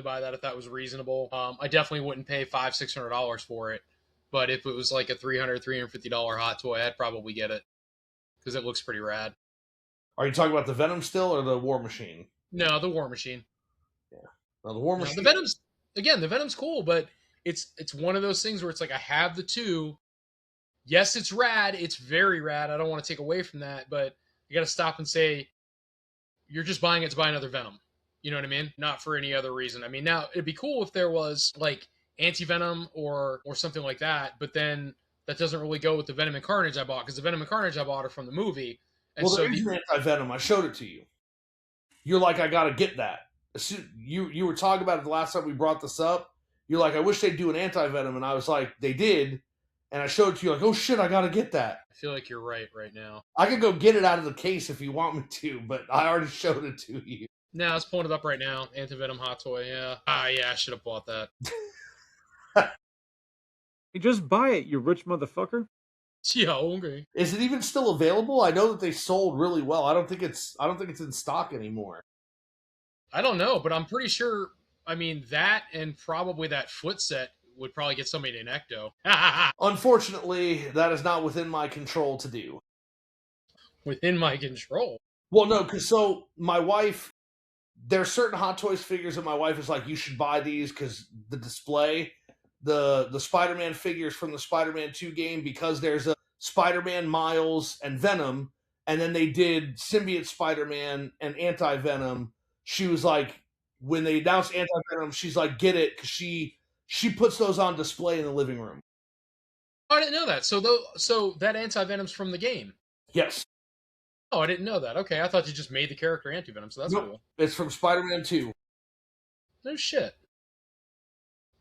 buy that if that was reasonable. I definitely wouldn't pay $500-$600 for it, but if it was like a $350 hot toy, I'd probably get it because it looks pretty rad. Are you talking about the Venom still or the War Machine? No, the War Machine. Yeah, no, the War Machine. The Venom's cool, but it's one of those things where it's like I have the two. Yes, it's rad. It's very rad. I don't want to take away from that, but you got to stop and say you're just buying it to buy another Venom. You know what I mean? Not for any other reason. I mean, now it'd be cool if there was like anti-Venom or something like that, but then that doesn't really go with the Venom and Carnage I bought because the Venom and Carnage I bought are from the movie. And well, there is an anti-Venom. I showed it to you. You're like, I got to get that. You were talking about it the last time we brought this up. You're like, I wish they'd do an anti-Venom, and I was like, they did. And I showed it to you like, oh shit, I got to get that. I feel like you're right now. I could go get it out of the case if you want me to, but I already showed it to you. No, I was pulling it up right now. Anti-Venom hot toy, yeah. Yeah, I should have bought that. You just buy it, you rich motherfucker. Yeah, okay. Is it even still available? I know that they sold really well. I don't think it's in stock anymore. I don't know, but I'm pretty sure. I mean, that and probably that foot set would probably get somebody an ecto. Unfortunately, that is not within my control to do. Within my control? Well, no, because so my wife, there's certain Hot Toys figures that my wife is like, you should buy these because the display, the Spider-Man figures from the Spider-Man 2 game, because there's a Spider-Man, Miles, and Venom, and then they did Symbiote Spider-Man and Anti-Venom. She was like, when they announced Anti-Venom, she's like, get it, because she puts those on display in the living room. Oh, I didn't know that. So that Anti-Venom's from the game? Yes. Oh, I didn't know that. Okay, I thought you just made the character Anti-Venom, so that's cool. It's from Spider-Man 2. No shit.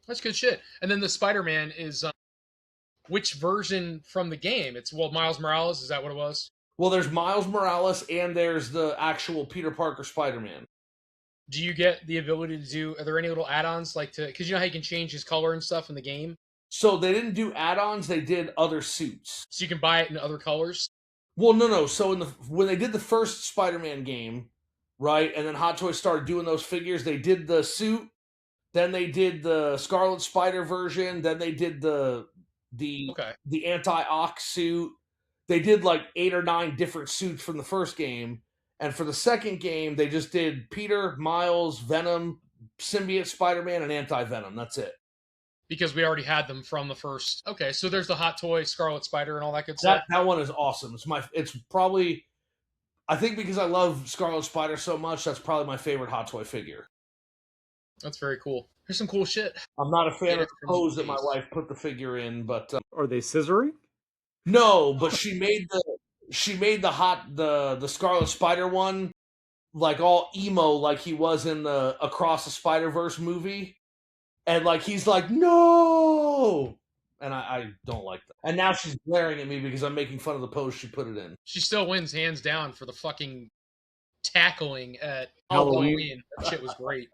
That's good shit. And then the Spider-Man is which version from the game? It's Miles Morales. Is that what it was? Well, there's Miles Morales and there's the actual Peter Parker Spider-Man. Do you get the ability to do? Are there any little add-ons because you know how you can change his color and stuff in the game? So they didn't do add-ons. They did other suits. So you can buy it in other colors. Well, no. So when they did the first Spider-Man game, right, and then Hot Toys started doing those figures, they did the suit. Then they did the Scarlet Spider version. Then they did the anti-Ock suit. They did like 8 or 9 different suits from the first game. And for the second game, they just did Peter, Miles, Venom, Symbiote Spider-Man, and Anti-Venom. That's it. Because we already had them from the first. Okay, so there's the Hot Toy Scarlet Spider and all that good stuff. That one is awesome. It's probably, I think because I love Scarlet Spider so much, that's probably my favorite Hot Toy figure. That's very cool. There's some cool shit. I'm not a fan of the pose that my wife put the figure in, but are they scissoring? No, but she made the Scarlet Spider one like all emo, like he was in the Across the Spider-Verse movie, and like he's like no, and I don't like that. And now she's glaring at me because I'm making fun of the pose she put it in. She still wins hands down for the fucking tackling at Halloween. That shit was great.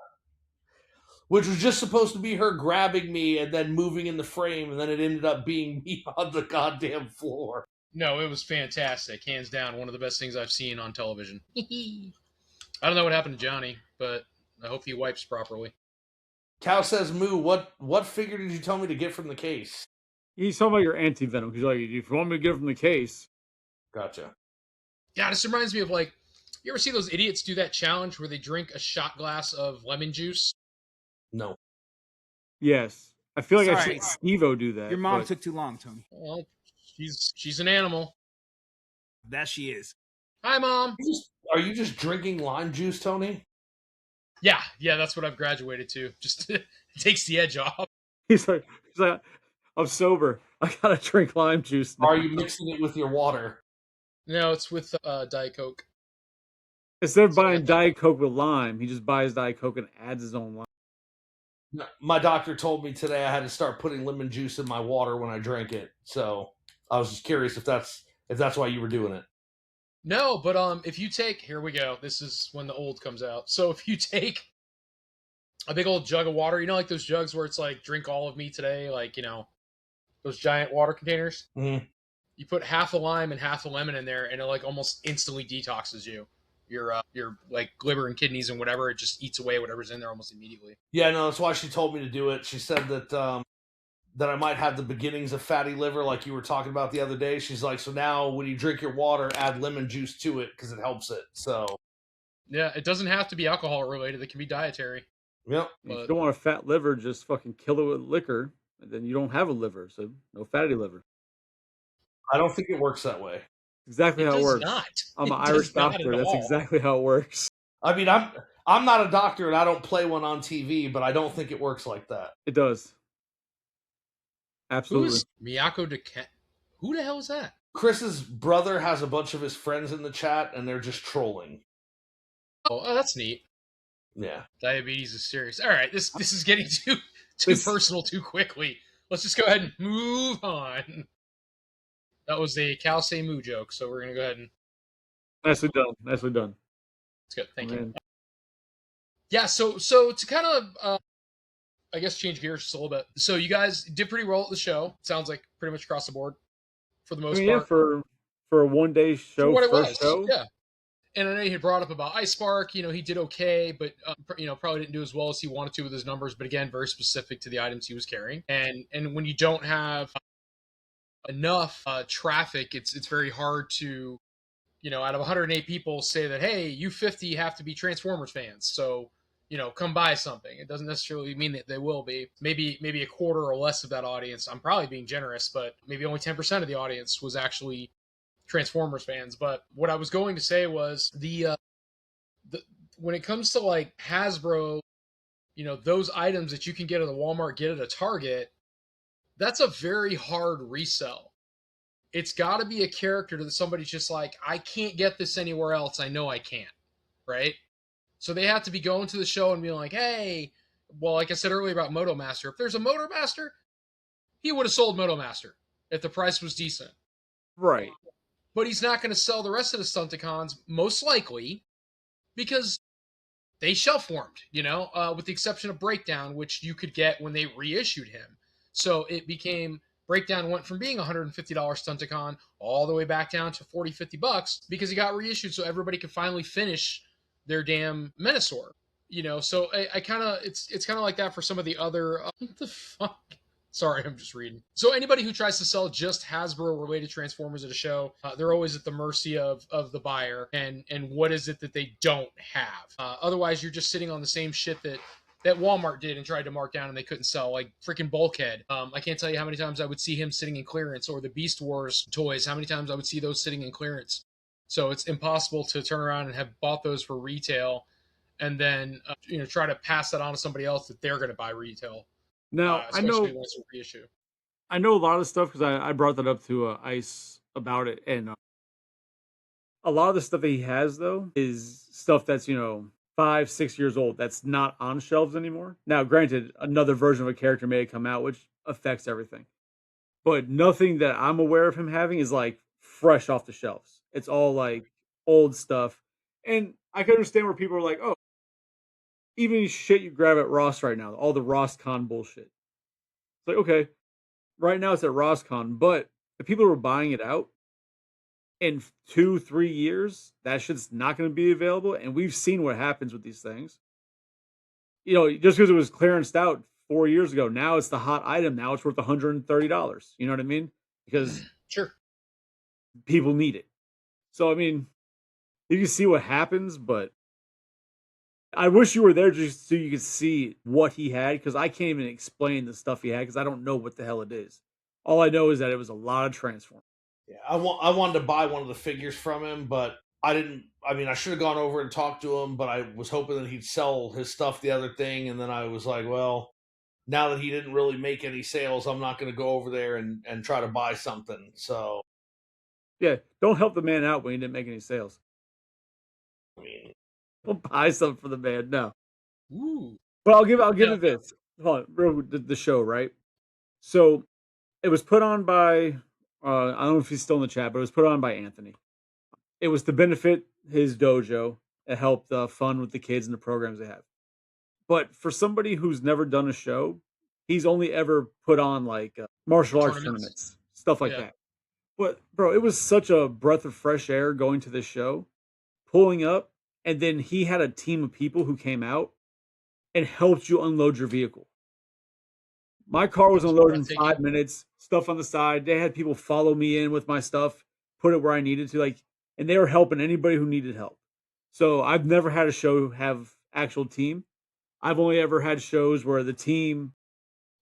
Which was just supposed to be her grabbing me and then moving in the frame, and then it ended up being me on the goddamn floor. No, it was fantastic. Hands down, one of the best things I've seen on television. I don't know what happened to Johnny, but I hope he wipes properly. Cal says, Moo, what figure did you tell me to get from the case? He's talking about your Anti-Venom, because like, if you want me to get it from the case. Gotcha. Yeah, this reminds me of like, you ever see those idiots do that challenge where they drink a shot glass of lemon juice? No. Yes. I feel like I should Steve-O do that. Your mom took too long, Tony. Well, she's an animal. That she is. Hi, Mom. Are you just drinking lime juice, Tony? Yeah, that's what I've graduated to. Just it takes the edge off. He's like, I'm sober. I gotta drink lime juice now. Are you mixing it with your water? No, it's with Diet Coke. Instead of buying Diet Coke with lime, he just buys Diet Coke and adds his own lime. No, my doctor told me today I had to start putting lemon juice in my water when I drank it. So I was just curious if that's why you were doing it. No, but if you take, here we go. This is when the old comes out. So if you take a big old jug of water, like those jugs where it's like drink all of me today, like those giant water containers. Mm. You put half a lime and half a lemon in there, and it like almost instantly detoxes you. Your like liver and kidneys and whatever. It just eats away whatever's in there almost immediately. Yeah, no, that's why she told me to do it. She said that that I might have the beginnings of fatty liver, like you were talking about the other day. She's like, so now when you drink your water, add lemon juice to it because it helps it. So yeah, it doesn't have to be alcohol related. It can be dietary. Yep. If you don't want a fat liver, just fucking kill it with liquor, and then you don't have a liver, so no fatty liver. I don't think it works that way. Exactly how it works. Not. I'm an Irish doctor. That's exactly how it works. I mean, I'm not a doctor and I don't play one on TV, but I don't think it works like that. It does. Absolutely. Who's Miyako Who the hell is that? Chris's brother has a bunch of his friends in the chat, and they're just trolling. Oh, that's neat. Yeah. Diabetes is serious. All right, this is getting too personal too quickly. Let's just go ahead and move on. That was a Cal Say Moo joke, so we're gonna go ahead and. Nicely done. Nicely done. That's good. Thank you. Yeah. So to kind of, I guess, change gears just a little bit. So you guys did pretty well at the show. Sounds like pretty much across the board, for the most part. Yeah, for a 1 day show. For what it was. Show. Yeah. And I know you had brought up about Ice Spark. He did okay, but probably didn't do as well as he wanted to with his numbers. But again, very specific to the items he was carrying. And when you don't have enough traffic, it's very hard to, out of 108 people, say that, hey, you 50 have to be Transformers fans, so come buy something. It doesn't necessarily mean that they will be. Maybe a quarter or less of that audience. I'm probably being generous, but maybe only 10% of the audience was actually Transformers fans. But what I was going to say was the when it comes to like Hasbro, those items that you can get at the Walmart, get at a Target, that's a very hard resell. It's got to be a character that somebody's just like, I can't get this anywhere else. I know I can't, right? So they have to be going to the show and being like, hey, well, like I said earlier about Moto Master, if there's a Moto Master, he would have sold Moto Master if the price was decent. Right. But he's not going to sell the rest of the Stunticons, most likely, because they shelf warmed, with the exception of Breakdown, which you could get when they reissued him. So it became, Breakdown went from being $150 Stunticon all the way back down to $40-$50 because he got reissued so everybody could finally finish their damn Menasor. So I kind of, it's kind of like that for some of the other, what the fuck? Sorry, I'm just reading. So anybody who tries to sell just Hasbro-related Transformers at a show, they're always at the mercy of the buyer and what is it that they don't have. Otherwise, you're just sitting on the same shit that Walmart did and tried to mark down and they couldn't sell, like freaking Bulkhead. I can't tell you how many times I would see him sitting in clearance, or the Beast Wars toys, how many times I would see those sitting in clearance. So it's impossible to turn around and have bought those for retail and then try to pass that on to somebody else that they're going to buy retail. Now, I know a lot of stuff because I brought that up to Ice about it, and a lot of the stuff that he has though is stuff that's 5-6 years old that's not on shelves anymore. Now, granted, another version of a character may come out, which affects everything, but nothing that I'm aware of him having is like fresh off the shelves. It's all like old stuff, and I can understand where people are like, oh, even shit you grab at Ross right now, all the RossCon bullshit. It's like, okay, right now it's at RossCon, but if people were buying it out in 2-3 years, that shit's not going to be available. And we've seen what happens with these things. Just because it was clearanced out 4 years ago, now it's the hot item. Now it's worth $130. You know what I mean? Because sure, people need it. So, I mean, you can see what happens, but I wish you were there just so you could see what he had, because I can't even explain the stuff he had because I don't know what the hell it is. All I know is that it was a lot of Transformers. Yeah, I wanted to buy one of the figures from him, but I didn't. I mean, I should have gone over and talked to him, but I was hoping that he'd sell his stuff the other thing, and then I was like, well, now that he didn't really make any sales, I'm not going to go over there and try to buy something. So, yeah, don't help the man out when he didn't make any sales. I mean, don't buy something for the man, no. Ooh. But I'll give it this. Hold on, the show, right? So it was put on by I don't know if he's still in the chat, but it was put on by Anthony. it was to benefit his dojo and help the fun with the kids and the programs they have. But for somebody who's never done a show, he's only ever put on like martial arts tournaments, stuff like that. But bro, it was such a breath of fresh air going to this show, pulling up, and then he had a team of people who came out and helped you unload your vehicle. My car was unloaded in 5 minutes, stuff on the side. They had people follow me in with my stuff, put it where I needed to, like, and they were helping anybody who needed help. So I've never had a show have actual team. I've only ever had shows where the team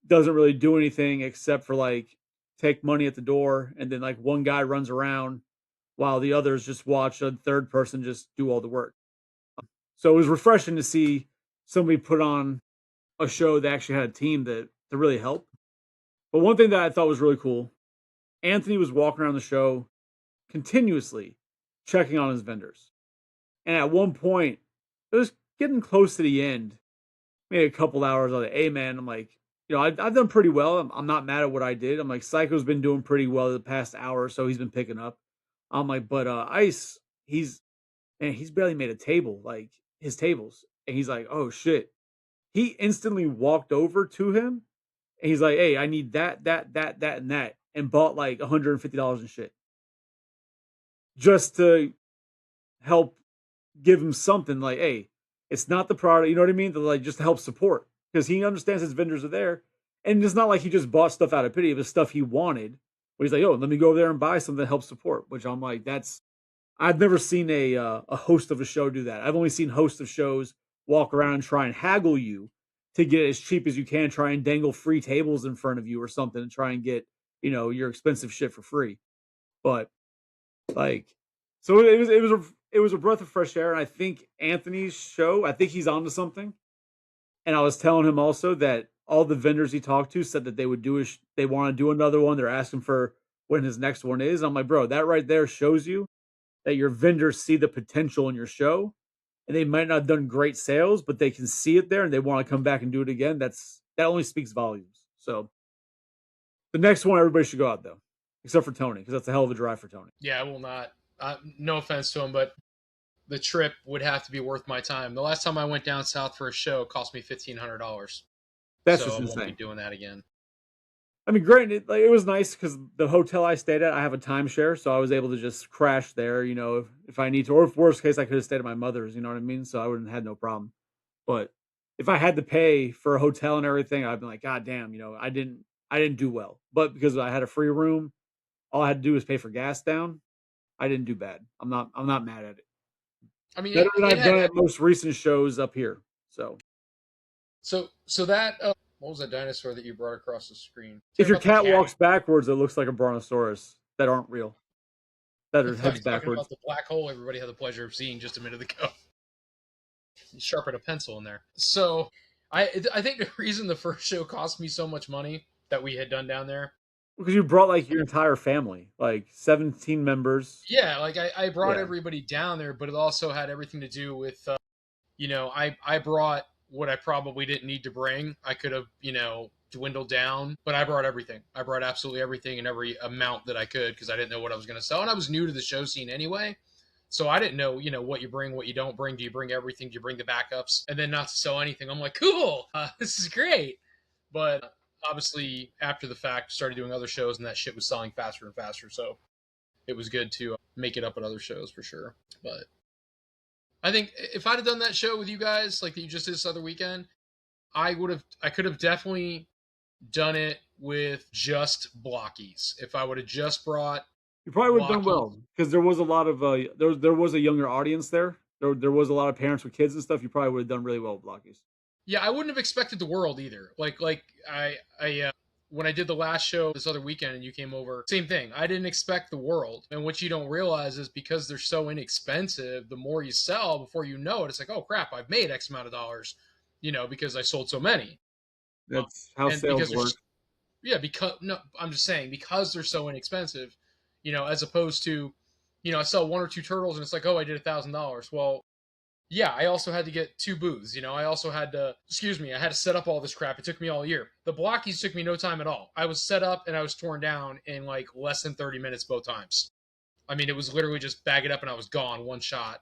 doesn't really do anything except for like take money at the door, and then like one guy runs around while the others just watch a third person just do all the work. So it was refreshing to see somebody put on a show that actually had a team that really helped. But one thing that I thought was really cool, Anthony was walking around the show continuously checking on his vendors. And at one point, it was getting close to the end, maybe a couple hours. I was like, hey, man, I'm like, I've done pretty well. I'm not mad at what I did. I'm like, Psycho's been doing pretty well the past hour or so. He's been picking up. I'm like, but Ice, he's barely made a table, like his tables. And he's like, oh, shit. He instantly walked over to him. And he's like, hey, I need that, and that. And bought like $150 and shit. Just to help give him something like, hey, it's not the product, you know what I mean? To like just to help support. Because he understands his vendors are there. And it's not like he just bought stuff out of pity. It was stuff he wanted. But he's like, oh, let me go over there and buy something to help support. Which I'm like, I've never seen a host of a show do that. I've only seen hosts of shows walk around and try and haggle you to get it as cheap as you can, try and dangle free tables in front of you or something and try and get, your expensive shit for free. But like, so it was a breath of fresh air. And I think Anthony's show, I think he's onto something. And I was telling him also that all the vendors he talked to said that they would they want to do another one. They're asking for when his next one is. I'm like, bro, that right there shows you that your vendors see the potential in your show, and they might not have done great sales, but they can see it there and they want to come back and do it again. That only speaks volumes. So the next one, everybody should go out though, except for Tony, because that's a hell of a drive for Tony. Yeah, I will not. No offense to him, but the trip would have to be worth my time. The last time I went down south for a show, it cost me $1,500. That's so just insane. I won't be doing that again. I mean, granted, it was nice because the hotel I stayed at, I have a timeshare, so I was able to just crash there, if I need to. Or if worst case, I could have stayed at my mother's, you know what I mean? So I wouldn't have had no problem. But if I had to pay for a hotel and everything, I'd been like, God damn, I didn't do well. But because I had a free room, all I had to do was pay for gas down. I didn't do bad. I'm not mad at it. I mean, better than I've done at most recent shows up here. So that what was that dinosaur that you brought across the screen? If your cat walks backwards, it looks like a brontosaurus that aren't real. That are heads backwards. About the black hole everybody had the pleasure of seeing just a minute ago. You sharpened a pencil in there. So I think the reason the first show cost me so much money that we had done down there, because you brought like your entire family, like 17 members. Yeah, like I brought everybody down there, but it also had everything to do with, I brought what I probably didn't need to bring. I could have, dwindled down, but I brought everything. I brought absolutely everything and every amount that I could because I didn't know what I was going to sell. And I was new to the show scene anyway. So I didn't know, what you bring, what you don't bring. Do you bring everything? Do you bring the backups? And then not to sell anything. I'm like, cool, this is great. But obviously, after the fact, started doing other shows and that shit was selling faster and faster. So it was good to make it up at other shows for sure. But I think if I'd have done that show with you guys, like that you just did this other weekend, I could have definitely done it with just blockies. If I would have just brought, you probably would have done well because there was a lot of there was a younger audience there. There was a lot of parents with kids and stuff. You probably would have done really well with blockies. Yeah, I wouldn't have expected the world either. Like I when I did the last show this other weekend and you came over, same thing. I didn't expect the world. And what you don't realize is because they're so inexpensive, the more you sell, before you know it, it's like, oh crap, I've made X amount of dollars, because I sold so many. That's how sales work. Yeah, I'm just saying, because they're so inexpensive, as opposed to, I sell one or two turtles and it's like, oh, I did $1,000. Well, yeah, I also had to get 2 booths. I also had to, I had to set up all this crap. It took me all year. The blockies took me no time at all. I was set up and I was torn down in like less than 30 minutes both times. I mean, it was literally just bag it up and I was gone, one shot,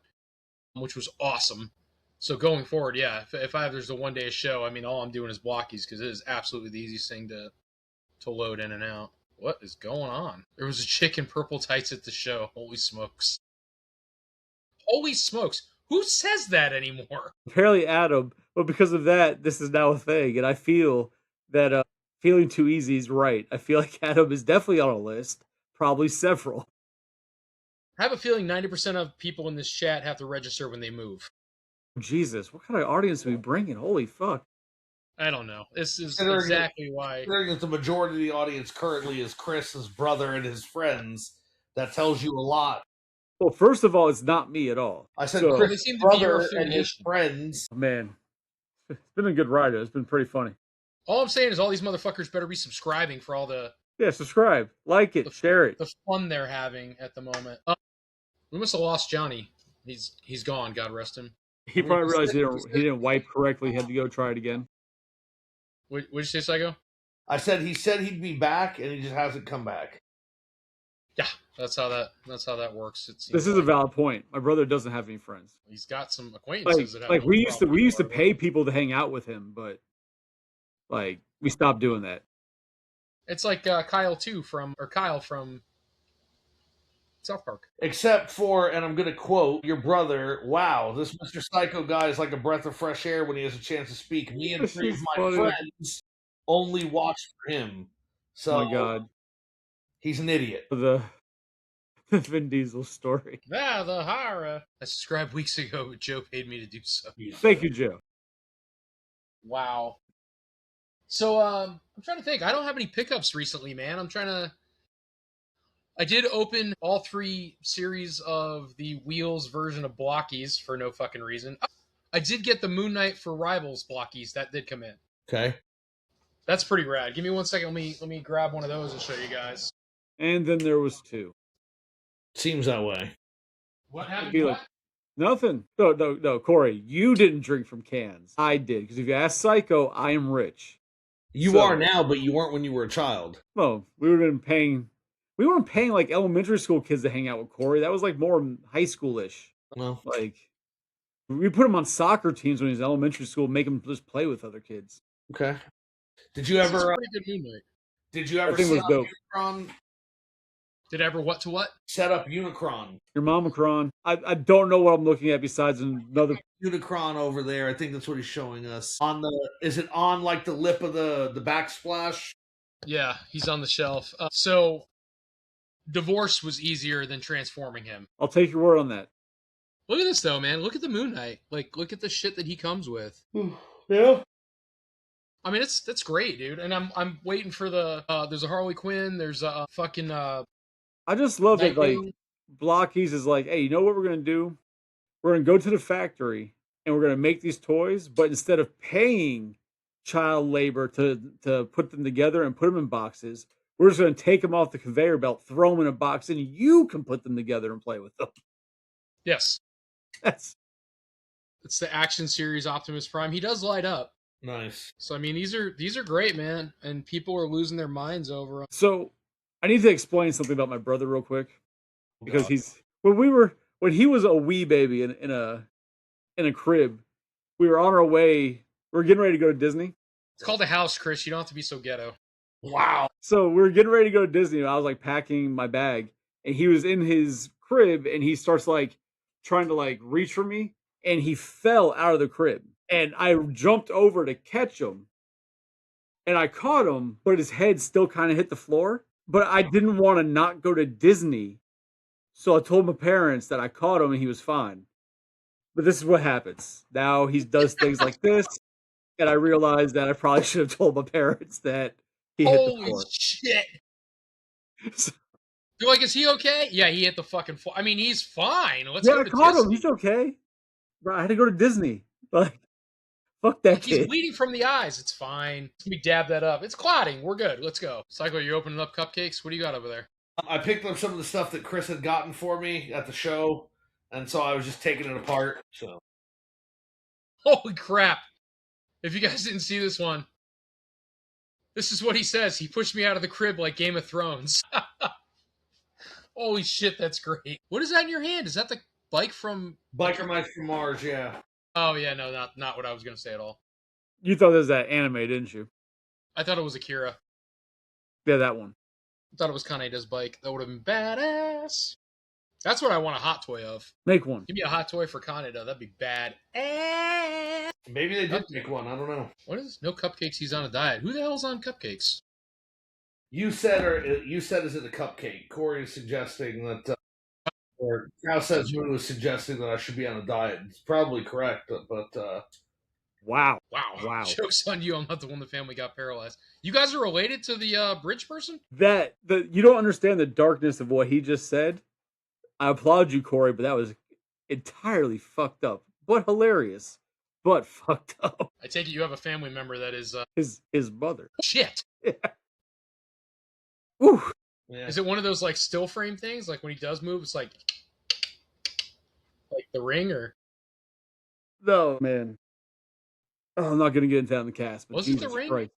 which was awesome. So going forward, yeah, if there's a 1 day show, I mean, all I'm doing is blockies because it is absolutely the easiest thing to load in and out. What is going on? There was a chick in purple tights at the show. Holy smokes. Holy smokes. Who says that anymore? Apparently Adam, but because of that, this is now a thing. And I feel that feeling too easy is right. I feel like Adam is definitely on a list, probably several. I have a feeling 90% of people in this chat have to register when they move. Jesus, what kind of audience are we bringing? Holy fuck. I don't know. This is exactly why. Considering that the majority of the audience currently is Chris, his brother, and his friends, that tells you a lot. Well, first of all, it's not me at all. I said Chris, his brother, and his friends. Man, it's been a good ride. It's been pretty funny. All I'm saying is all these motherfuckers better be subscribing for all the... Yeah, subscribe, like it, share it. The fun they're having at the moment. We must have lost Johnny. He's gone, God rest him. He probably realized he didn't wipe correctly. He had to go try it again. What'd you say, Psycho? I said he said he'd be back, and he just hasn't come back. Yeah, that's how that works. This is a valid point. My brother doesn't have any friends. He's got some acquaintances. We used to pay people to hang out with him, but like we stopped doing that. It's like Kyle from South Park. Except for, and I'm going to quote your brother, wow, this Mr. Psycho guy is like a breath of fresh air when he has a chance to speak. Me and 3 of my friends only watch for him. So, oh my God. He's an idiot. The Vin Diesel story. Yeah, the horror. I subscribed weeks ago, but Joe paid me to do so. Thank you, Joe. Wow. So, I'm trying to think. I don't have any pickups recently, man. I did open all 3 series of the Wheels version of Blockies for no fucking reason. I did get the Moon Knight for Rivals Blockies. That did come in. Okay. That's pretty rad. Give me 1 second. Let me grab one of those and show you guys. And then there was 2. Seems that way. What happened? Nothing. No, Corey, you didn't drink from cans. I did. Because if you ask Psycho, I am rich. You are now, but you weren't when you were a child. Well, we weren't paying like elementary school kids to hang out with Corey. That was like more high schoolish. Well, like we put him on soccer teams when he was in elementary school, make him just play with other kids. Okay. Did you ever? Did you ever set up Unicron? Did I ever what to what? Set up Unicron. Your Momicron. I don't know what I'm looking at besides another Unicron over there. I think that's what he's showing us. Is it on like the lip of the backsplash? Yeah, he's on the shelf. So divorce was easier than transforming him. I'll take your word on that. Look at this though, man. Look at the Moon Knight. Like, look at the shit that he comes with. Yeah. I mean, that's great, dude. And I'm waiting for the there's a Harley Quinn. There's a fucking I just love that like Blockies is like, hey, you know what we're gonna do? We're gonna go to the factory and we're gonna make these toys, but instead of paying child labor to put them together and put them in boxes, we're just gonna take them off the conveyor belt, throw them in a box, and you can put them together and play with them. Yes. It's the action series Optimus Prime. He does light up. Nice. So I mean, these are great, man, and people are losing their minds over them. So I need to explain something about my brother real quick because when he was a wee baby in a crib, we were on our way. We were getting ready to go to Disney. It's called a house, Chris. You don't have to be so ghetto. Wow. So we were getting ready to go to Disney. And I was like packing my bag, and he was in his crib, and he starts like trying to like reach for me, and he fell out of the crib. And I jumped over to catch him, and I caught him, but his head still kind of hit the floor. But I didn't want to not go to Disney, so I told my parents that I caught him and he was fine. But this is what happens. Now he does things like this, and I realized that I probably should have told my parents that he hit the floor. Holy shit! You're like, is he okay? Yeah, he hit the fucking floor. I mean, he's fine. Let's go to I caught Disney. him. He's okay. Bro, I had to go to Disney. Like, fuck that kid. He's bleeding from the eyes. It's fine. Let me dab that up. It's clotting. We're good. Let's go. Psycho, you're opening up cupcakes? What do you got over there? I picked up some of the stuff that Chris had gotten for me at the show, and so I was just taking it apart. So, holy crap. If you guys didn't see this one, this is what he says. He pushed me out of the crib like Game of Thrones. Holy shit, that's great. What is that in your hand? Is that the bike from Biker Mice from Mars? Yeah. Oh yeah, no, not what I was gonna say at all. You thought this was that anime, didn't you? I thought it was Akira. Yeah, that one. I thought it was Kaneda's bike. That would have been badass. That's what I want a hot toy of. Make one. Give me a hot toy for Kaneda. That'd be bad. Maybe they did make one. I don't know. What is no cupcakes? He's on a diet. Who the hell's on cupcakes? You said is it a cupcake? Corey is suggesting that, or Cal says Moon was suggesting that I should be on a diet. It's probably correct, but Wow. Wow. Joke's on you. I'm not the one the family got paralyzed. You guys are related to the bridge person? You don't understand the darkness of what he just said. I applaud you, Corey, but that was entirely fucked up, but hilarious, but fucked up. I take it you have a family member that is his mother. Shit. Yeah. Ooh. Yeah. Is it one of those like still frame things? Like when he does move, it's like the Ring, or no, man. Oh, I'm not gonna get into that in the cast. But was Jesus it the Ring? Christ.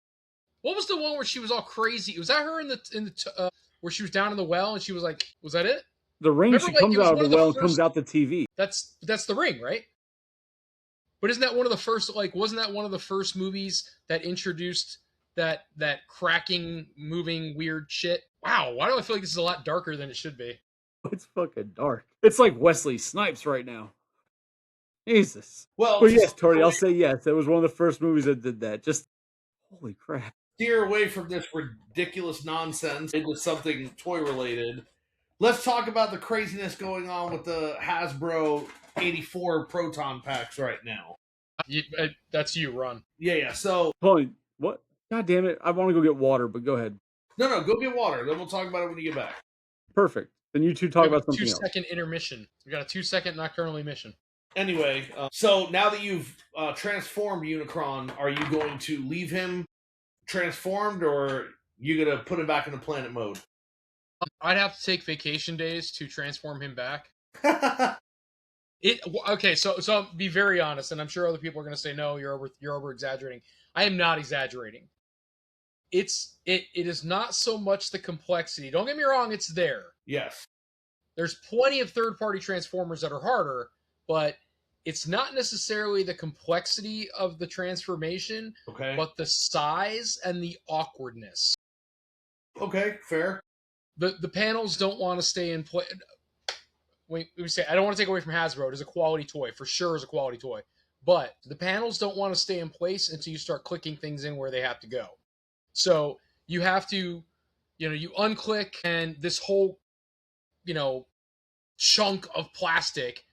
What was the one where she was all crazy? Was that her in the where she was down in the well and she was like, was that it? The Ring. Remember, she like, comes out of the well and comes out the TV. That's the Ring, right? But isn't that one of the first? Like, wasn't that one of the first movies that introduced that cracking, moving, weird shit? Wow, why do I feel like this is a lot darker than it should be? It's fucking dark. It's like Wesley Snipes right now. Jesus. Well, but yes, Tori, I'll say yes. It was one of the first movies that did that. Just holy crap. Steer away from this ridiculous nonsense into something toy related. Let's talk about the craziness going on with the Hasbro 84 proton packs right now. That's you, Ron. Yeah. So, Holy, what? God damn it! I want to go get water, but go ahead. No, go get water. Then we'll talk about it when you get back. Perfect. Then you two talk about something else. 2-second intermission. We got a 2-second not currently mission. Anyway, so now that you've transformed Unicron, are you going to leave him transformed, or are you going to put him back into planet mode? I'd have to take vacation days to transform him back. Okay, so I'll be very honest, and I'm sure other people are going to say, no, you're over exaggerating. I am not exaggerating. It is not so much the complexity. Don't get me wrong, it's there. Yes. There's plenty of third-party transformers that are harder, but it's not necessarily the complexity of the transformation, but the size and the awkwardness. Okay, fair. The panels don't want to stay in place. Let me say, I don't want to take away from Hasbro. It is a quality toy. For sure is a quality toy. But the panels don't want to stay in place until you start clicking things in where they have to go. So you have to, you unclick, and this whole, chunk of plastic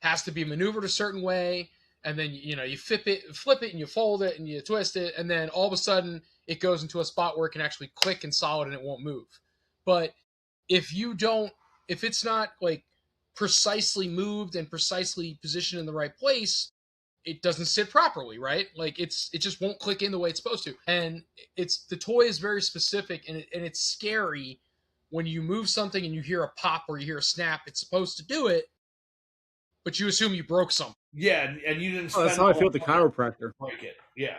has to be maneuvered a certain way, and then you flip it and you fold it and you twist it, and then all of a sudden it goes into a spot where it can actually click and solid and it won't move. But if it's not like precisely moved and precisely positioned in the right place, it doesn't sit properly, right? Like it just won't click in the way it's supposed to. And the toy is very specific, and it's scary when you move something and you hear a pop or you hear a snap. It's supposed to do it, but you assume you broke something. Yeah, and you didn't. That's how I feel at the chiropractor. Break it. Yeah.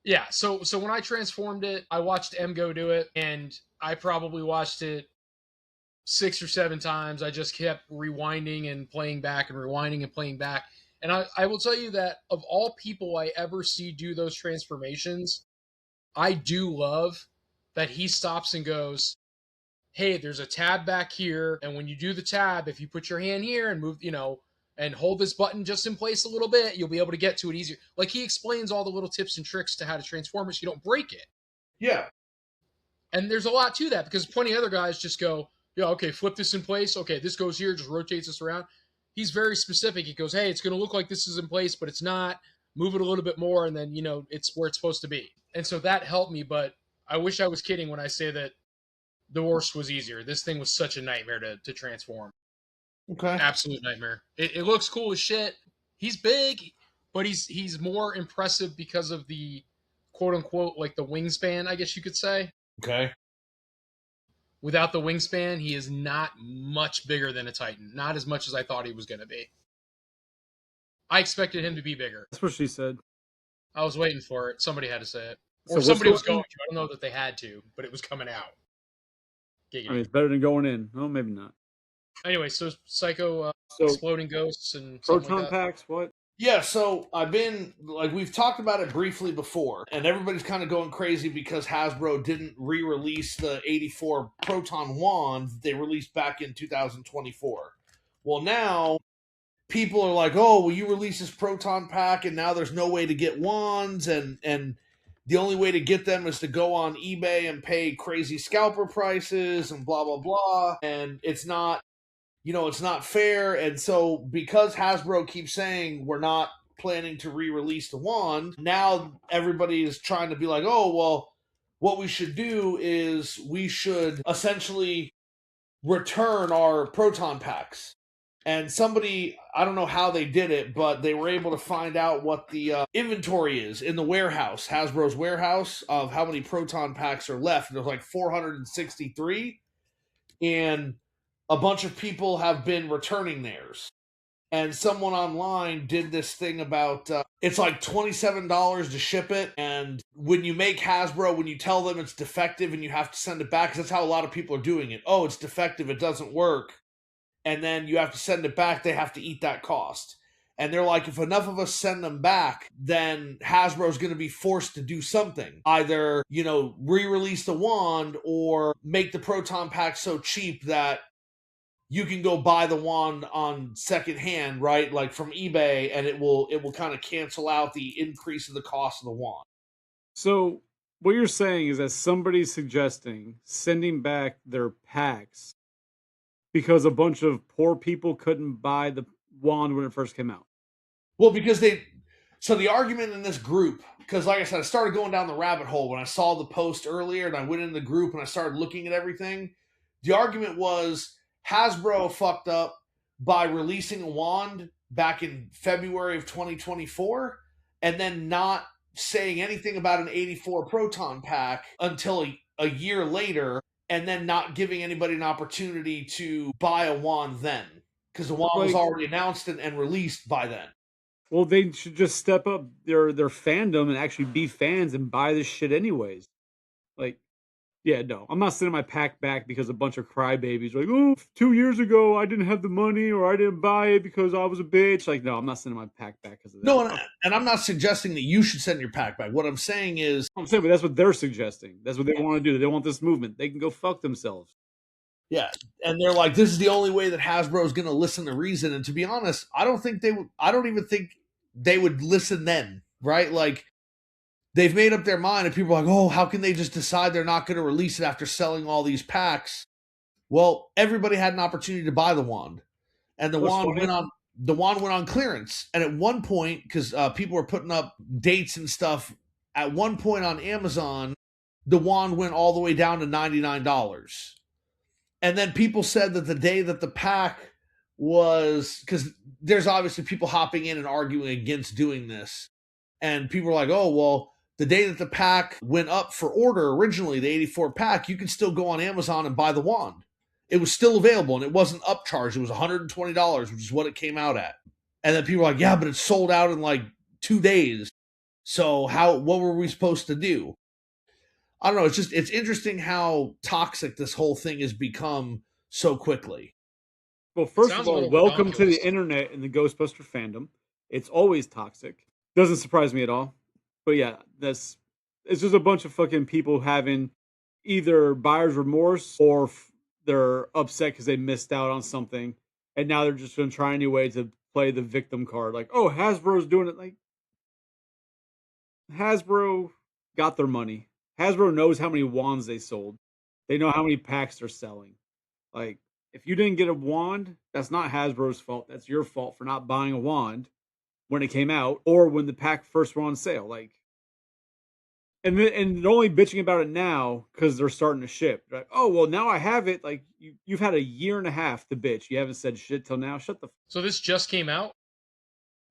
Yeah. So when I transformed it, I watched M go do it, and I probably watched it 6 or 7 times. I just kept rewinding and playing back and rewinding and playing back. And I will tell you that of all people I ever see do those transformations, I do love that he stops and goes, hey, there's a tab back here, and when you do the tab, if you put your hand here and move, and hold this button just in place a little bit, you'll be able to get to it easier. Like, he explains all the little tips and tricks to how to transform it so you don't break it. Yeah. And there's a lot to that, because plenty of other guys just go, yeah, okay, flip this in place. Okay, this goes here, just rotates this around. He's very specific. He goes, hey, it's going to look like this is in place, but it's not. Move it a little bit more, and then, it's where it's supposed to be. And so that helped me, but I wish I was kidding when I say that the worst was easier. This thing was such a nightmare to transform. Okay. Absolute nightmare. It looks cool as shit. He's big, but he's more impressive because of the quote-unquote, like the wingspan, I guess you could say. Okay. Without the wingspan, he is not much bigger than a Titan. Not as much as I thought he was going to be. I expected him to be bigger. That's what she said. I was waiting for it. Somebody had to say it. Or somebody was going to. I don't know that they had to, but it was coming out. It's better than going in. Well, maybe not. Anyway, so Psycho, exploding ghosts and proton like packs. What? Yeah, so we've talked about it briefly before, and everybody's kind of going crazy because Hasbro didn't re-release the 84 Proton wand they released back in 2024. Well, now people are like, oh, well, you release this Proton pack, and now there's no way to get wands, and the only way to get them is to go on eBay and pay crazy scalper prices and blah, blah, blah, and it's not fair. And so because Hasbro keeps saying we're not planning to re-release the wand, now everybody is trying to be like, oh, well, what we should do is we should essentially return our Proton packs. And somebody, I don't know how they did it, but they were able to find out what the inventory is in the warehouse, Hasbro's warehouse, of how many Proton packs are left. And there's like 463. And a bunch of people have been returning theirs. And someone online did this thing about, it's like $27 to ship it. And when you make Hasbro, when you tell them it's defective and you have to send it back, because that's how a lot of people are doing it. Oh, it's defective, it doesn't work. And then you have to send it back, they have to eat that cost. And they're like, if enough of us send them back, then Hasbro's going to be forced to do something. Either, re-release the wand or make the Proton pack so cheap that you can go buy the wand on secondhand, right? Like from eBay, and it will kind of cancel out the increase in the cost of the wand. So what you're saying is that somebody's suggesting sending back their packs because a bunch of poor people couldn't buy the wand when it first came out. Well, because so the argument in this group, because like I said, I started going down the rabbit hole when I saw the post earlier and I went in the group and I started looking at everything. The argument was Hasbro fucked up by releasing a wand back in February of 2024 and then not saying anything about an 84 Proton pack until a year later, and then not giving anybody an opportunity to buy a wand then, because the wand was already announced and released by then. Well, they should just step up their fandom and actually be fans and buy this shit anyways. Like, yeah, no, I'm not sending my pack back because a bunch of crybabies are like, oh, 2 years ago I didn't have the money or I didn't buy it because I was a bitch. Like, no, I'm not sending my pack back because of that. No, and I'm not suggesting that you should send your pack back. What I'm saying is... but that's what they're suggesting. That's what they want to do. They want this movement. They can go fuck themselves. Yeah, and they're like, this is the only way that Hasbro is going to listen to reason. And to be honest, I don't even think they would listen then, right? Like, they've made up their mind, and people are like, oh, how can they just decide they're not going to release it after selling all these packs? Well, everybody had an opportunity to buy the wand, and the wand went on clearance. And at one point, because people were putting up dates and stuff, at one point on Amazon, the wand went all the way down to $99. And then people said that the day that the pack was, because there's obviously people hopping in and arguing against doing this, and people were like, oh, well, the day that the pack went up for order originally, the 84 pack, you can still go on Amazon and buy the wand. It was still available, and it wasn't upcharged. It was $120, which is what it came out at. And then people were like, yeah, but it sold out in like 2 days. So what were we supposed to do? I don't know. It's interesting how toxic this whole thing has become so quickly. Well, first of all, welcome to the internet and the Ghostbuster fandom. It's always toxic. Doesn't surprise me at all. But yeah, it's just a bunch of fucking people having either buyer's remorse or they're upset because they missed out on something, and now they're just going to try any way to play the victim card. Like, oh, Hasbro's doing it. Like, Hasbro got their money. Hasbro knows how many wands they sold. They know how many packs they're selling. Like, if you didn't get a wand, that's not Hasbro's fault. That's your fault for not buying a wand when it came out or when the pack first went on sale. Like, and they're only bitching about it now because they're starting to ship. Like, oh, well, now I have it. Like, you've had a year and a half to bitch. You haven't said shit till now. Shut the. So this just came out?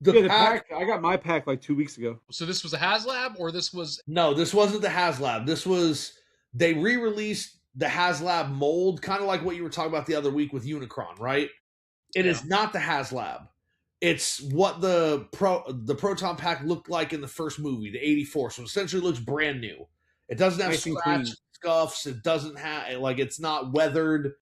The pack. I got my pack like 2 weeks ago. So this was a HasLab, or this was? No, this wasn't the HasLab. This was, they re-released the HasLab mold, kind of like what you were talking about the other week with Unicron, right? It is not the HasLab. It's what the Proton pack looked like in the first movie, the 84. So it essentially looks brand new. It doesn't have scuffs. It doesn't have like it's not weathered.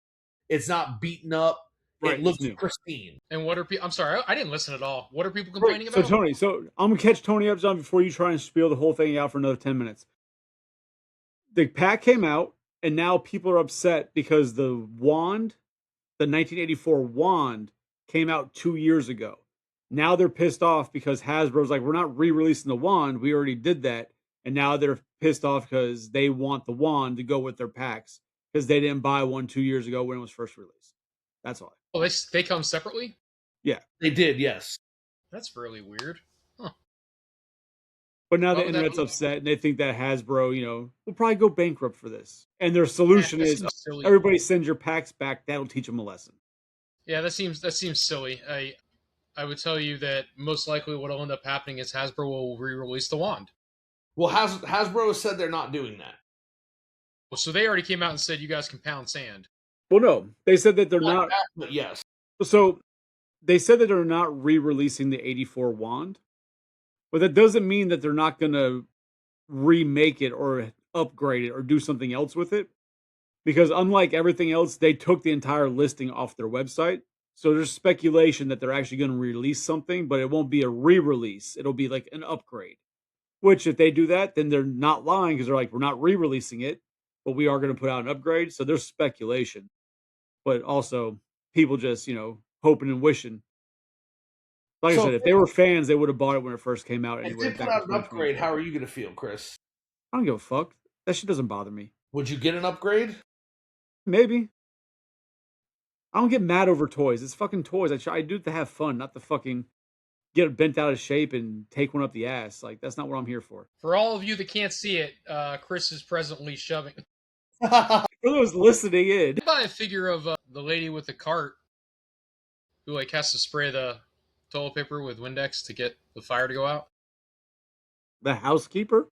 It's not beaten up. Right, it looks new. pristine. And what are people? I'm sorry, I didn't listen at all. What are people complaining about? So Tony, I'm gonna catch Tony up, John, before you try and spiel the whole thing out for another 10 minutes. The pack came out, and now people are upset because the wand, the 1984 wand, came out 2 years ago. Now they're pissed off because Hasbro's like, we're not re-releasing the wand. We already did that. And now they're pissed off because they want the wand to go with their packs because they didn't buy one 2 years ago when it was first released. That's all. Oh, they come separately? Yeah. They did, yes. That's really weird. Huh. But now the internet's upset and they think that Hasbro, will probably go bankrupt for this. And their solution is everybody send your packs back. That'll teach them a lesson. Yeah, that seems silly. I would tell you that most likely what will end up happening is Hasbro will re-release the wand. Well, Hasbro has said they're not doing that. Well, so they already came out and said you guys can pound sand. Well, no. They said that they're not. But yes. So they said that they're not re-releasing the 84 wand. But that doesn't mean that they're not going to remake it or upgrade it or do something else with it. Because unlike everything else, they took the entire listing off their website. So there's speculation that they're actually going to release something, but it won't be a re-release. It'll be like an upgrade. Which, if they do that, then they're not lying because they're like, we're not re-releasing it, but we are going to put out an upgrade. So there's speculation. But also, people just, hoping and wishing. Like I said, if they were fans, they would have bought it when it first came out. Anyway, if they put out an upgrade, how are you going to feel, Chris? I don't give a fuck. That shit doesn't bother me. Would you get an upgrade? Maybe. I don't get mad over toys. It's fucking toys. I do it to have fun, not to fucking get bent out of shape and take one up the ass. Like, that's not what I'm here for. For all of you that can't see it, Chris is presently shoving. For those listening in. I buy a figure of the lady with the cart who has to spray the toilet paper with Windex to get the fire to go out. The housekeeper?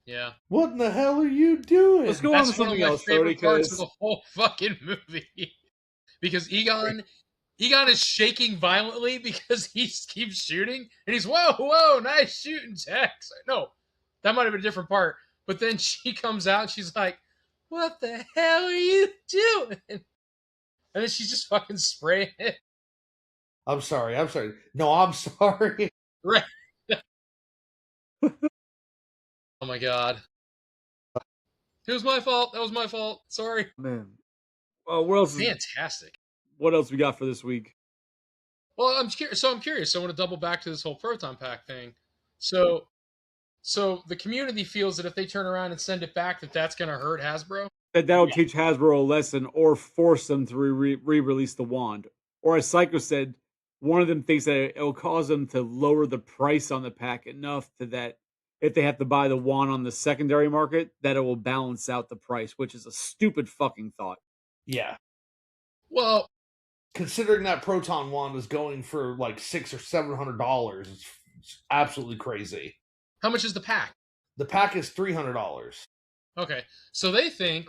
Yeah. What in the hell are you doing? Let's go on to something else, Cody, because of the whole fucking movie. Because Egon is shaking violently because he keeps shooting, and he's whoa, nice shooting, Tex. No, that might have been a different part. But then she comes out, and she's like, "What the hell are you doing?" And then she's just fucking spraying it. I'm sorry. No, I'm sorry. Right. Oh my god. It was my fault. That was my fault. Sorry. Man. Well, what else? Fantastic. What else we got for this week? Well, I'm curious. So I want to double back to this whole Proton Pack thing. So the community feels that if they turn around and send it back, that's going to hurt Hasbro. That'll teach Hasbro a lesson or force them to re-release the wand. Or as Psycho said, one of them thinks that it will cause them to lower the price on the pack enough to that if they have to buy the wand on the secondary market, that it will balance out the price, which is a stupid fucking thought. Yeah. Well, considering that Proton wand is going for like $600 or $700, it's absolutely crazy. How much is the pack? The pack is $300. Okay, so they think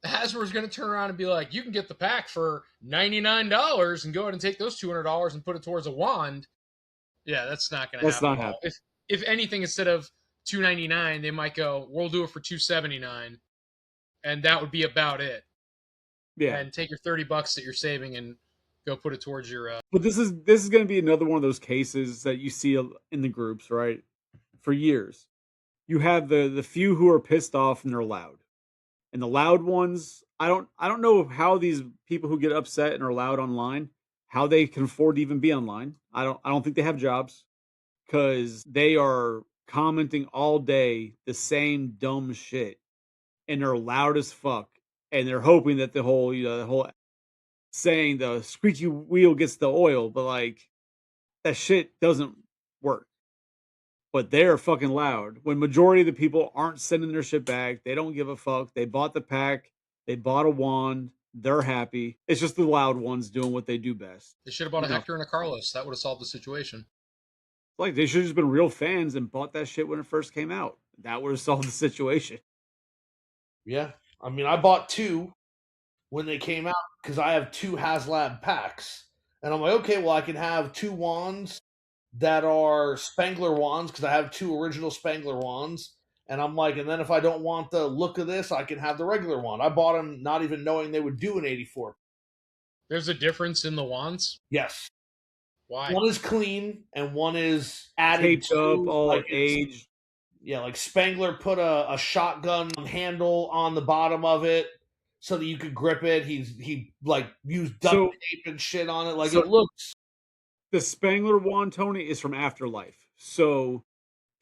Hasbro's going to turn around and be like, you can get the pack for $99 and go ahead and take those $200 and put it towards a wand. Yeah, that's not going to happen. That's not happening. If anything, instead of $299, they might go, we'll do it for $279, and that would be about it. Yeah, and take your $30 that you're saving and go put it towards your. But this is going to be another one of those cases that you see in the groups, right? For years, you have the few who are pissed off and they're loud, and the loud ones. I don't know how these people who get upset and are loud online, how they can afford to even be online. I don't think they have jobs because they are commenting all day the same dumb shit, and they're loud as fuck. And they're hoping that the whole saying the squeaky wheel gets the oil, but like that shit doesn't work. But they're fucking loud. When majority of the people aren't sending their shit back, they don't give a fuck. They bought the pack, they bought a wand, they're happy. It's just the loud ones doing what they do best. They should have bought a Hector and a Carlos. That would have solved the situation. Like they should have just been real fans and bought that shit when it first came out. That would have solved the situation. Yeah. I mean, I bought 2 when they came out because I have 2 HasLab packs. And I'm like, okay, well, I can have 2 wands that are Spangler wands because I have 2 original Spangler wands. And I'm like, and then if I don't want the look of this, I can have the regular one. I bought them not even knowing they would do an 84. There's a difference in the wands? Yes. Why? One is clean and one is added taped to, up, all like aged. Yeah, like Spangler put a shotgun handle on the bottom of it so that you could grip it. He like used duct tape and shit on it. Like, it looks. The Spangler wand, Tony, is from Afterlife. So,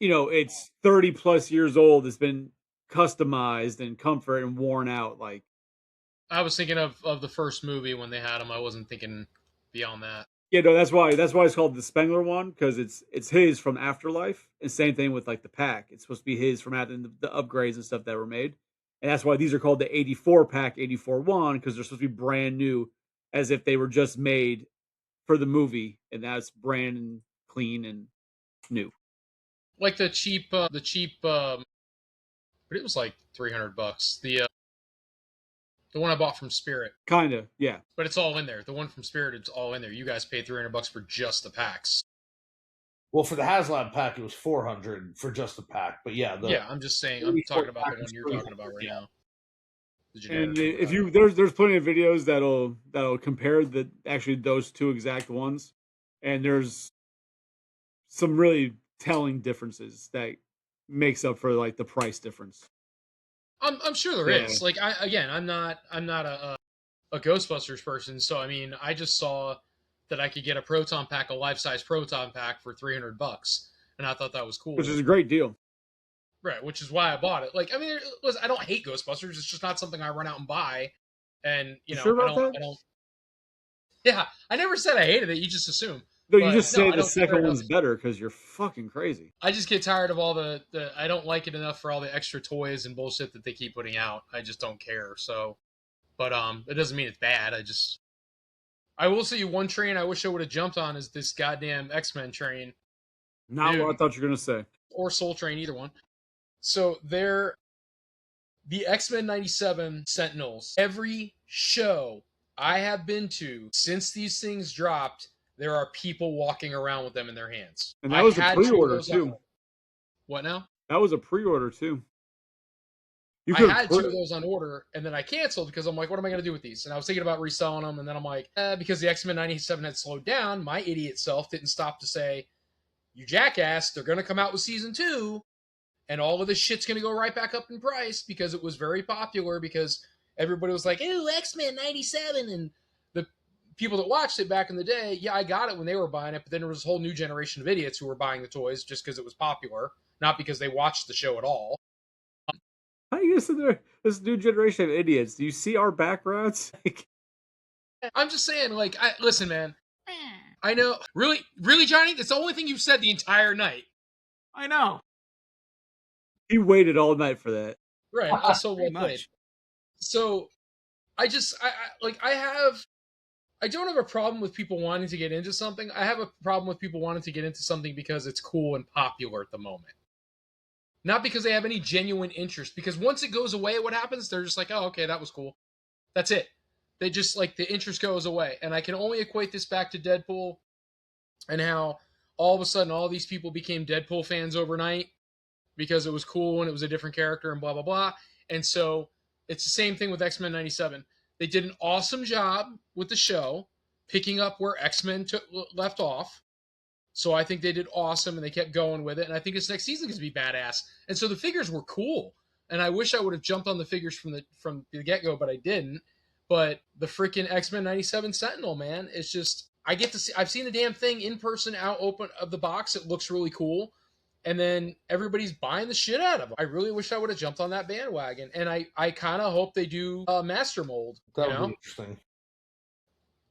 it's 30 plus years old. It's been customized and comfort and worn out. Like, I was thinking of the first movie when they had him. I wasn't thinking beyond that. Yeah, no, that's why it's called the Spangler one, because it's his from Afterlife. And same thing with like the pack. It's supposed to be his from having the upgrades and stuff that were made. And that's why these are called the 84 pack, 84 one, because they're supposed to be brand new, as if they were just made for the movie, and that's brand clean and new. Like the cheap, but it was like $300. The one I bought from Spirit. Kinda, yeah. But it's all in there. The one from Spirit, it's all in there. You guys paid $300 for just the packs. Well, for the HasLab pack, it was $400 for just the pack. But yeah, I'm just saying. I'm talking about the one you're talking about right now. And if there's plenty of videos that'll compare those two exact ones, and there's some really telling differences that makes up for like the price difference. I'm sure there is. Like, I'm not a Ghostbusters person, so I mean, I just saw that I could get a proton pack, a life-size proton pack for $300, and I thought that was cool. Which is a great deal. Right, which is why I bought it. Like, I mean, I don't hate Ghostbusters. It's just not something I run out and buy. And I don't. Yeah, I never said I hated it. You just assume. No, you just say the second one's better because you're fucking crazy. I just get tired of all the. I don't like it enough for all the extra toys and bullshit that they keep putting out. I just don't care. So, but it doesn't mean it's bad. I will say one train I wish I would have jumped on is this goddamn X-Men train. Not what I thought you were gonna say. Or Soul Train, either one. So the X-Men 97 Sentinels, every show I have been to since these things dropped, there are people walking around with them in their hands. And that was a pre-order too. What now? That was a pre-order too. I had 2 of those on order, and then I canceled because I'm like, what am I going to do with these? And I was thinking about reselling them, and then I'm like, because the X-Men 97 had slowed down, my idiot self didn't stop to say, you jackass, they're going to come out with season 2, and all of this shit's going to go right back up in price because it was very popular because everybody was like, ooh, X-Men 97, and the people that watched it back in the day, yeah, I got it when they were buying it, but then there was a whole new generation of idiots who were buying the toys just because it was popular, not because they watched the show at all. How do you sit there? This new generation of idiots. Do you see our backgrounds? I'm just saying, like, listen, man. I know. Really, Johnny? That's the only thing you've said the entire night. I know. He waited all night for that. Right. Also well played. So, I don't have a problem with people wanting to get into something. I have a problem with people wanting to get into something because it's cool and popular at the moment. Not because they have any genuine interest. Because once it goes away, what happens? They're just like, oh, okay, that was cool. That's it. They just, like, the interest goes away. And I can only equate this back to Deadpool and how all of a sudden all these people became Deadpool fans overnight because it was cool and it was a different character and blah, blah, blah. And so it's the same thing with X-Men 97. They did an awesome job with the show, picking up where X-Men left off. So I think they did awesome, and they kept going with it. And I think this next season is going to be badass. And so the figures were cool. And I wish I would have jumped on the figures from the get-go, but I didn't. But the freaking X-Men 97 Sentinel, man, it's just, I've seen the damn thing in person out open of the box. It looks really cool. And then everybody's buying the shit out of them. I really wish I would have jumped on that bandwagon. And I kind of hope they do a master mold. That would be interesting.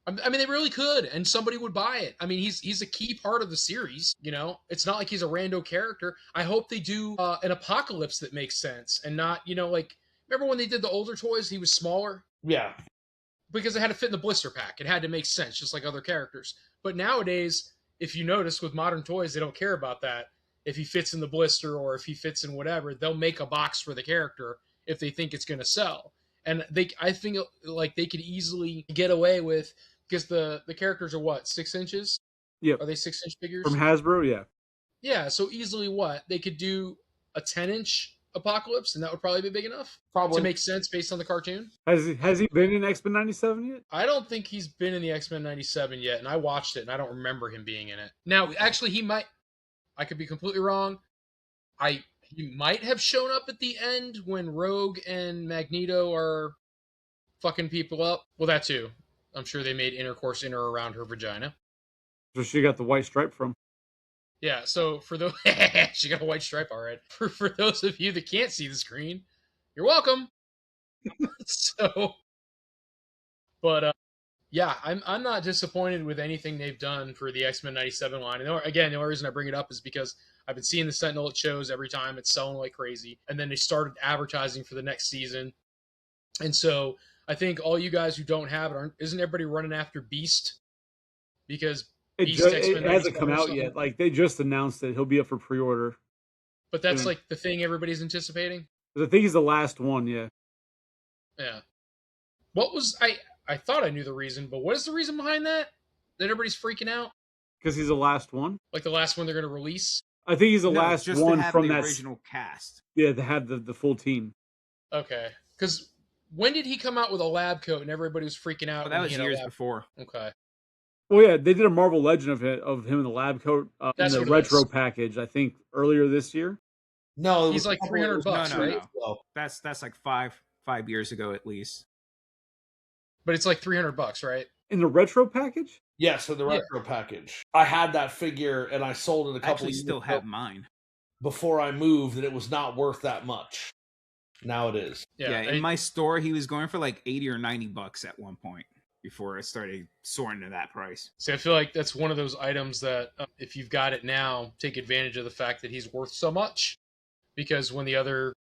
I mean, they really could, and somebody would buy it. I mean, he's a key part of the series, It's not like he's a rando character. I hope they do an Apocalypse that makes sense, and not, like, remember when they did the older toys, he was smaller? Yeah. Because it had to fit in the blister pack. It had to make sense, just like other characters. But nowadays, if you notice, with modern toys, they don't care about that. If he fits in the blister or if he fits in whatever, they'll make a box for the character if they think it's going to sell. And I think like they could easily get away with, because the characters are what, 6 inches? Yeah. Are they 6-inch figures? From Hasbro, yeah. Yeah, so easily what? They could do a 10-inch Apocalypse, and that would probably be big enough to make sense based on the cartoon. Has he been in X-Men 97 yet? I don't think he's been in the X-Men 97 yet, and I watched it, and I don't remember him being in it. Now, actually, he might. I could be completely wrong. He might have shown up at the end when Rogue and Magneto are fucking people up. Well, that too. I'm sure they made intercourse in or around her vagina. So she got the white stripe from. Yeah, so for those... she got a white stripe, all right. For those of you that can't see the screen, you're welcome. But yeah, I'm not disappointed with anything they've done for the X-Men 97 line. And again, the only reason I bring it up is because I've been seeing the Sentinel at shows every time. It's selling like crazy. And then they started advertising for the next season. And so I think all you guys who don't have it, isn't everybody running after Beast? Because it hasn't come out yet. Like, they just announced that he'll be up for pre-order. But that's like the thing everybody's anticipating? I think he's the last one, yeah. Yeah. What was... I thought I knew the reason, but what is the reason behind that? That everybody's freaking out? Because he's the last one? Like the last one they're going to release? I think he's the last one from that original cast. Yeah, to have the full team. Okay. Because when did he come out with a lab coat and everybody was freaking out? That was years before. Okay. Well, yeah, they did a Marvel Legend of him in the lab coat in the retro package, I think, earlier this year. No, he's like $300, right? No. That's like five years ago at least. But it's like $300, right? In the retro package? Yes, in the retro package. I had that figure and I sold it a couple of years ago. I still have mine. Before I moved, and it was not worth that much. Now it is. Yeah, in my store, he was going for like $80 or $90 at one point before it started soaring to that price. See, I feel like that's one of those items that if you've got it now, take advantage of the fact that he's worth so much. Because when the other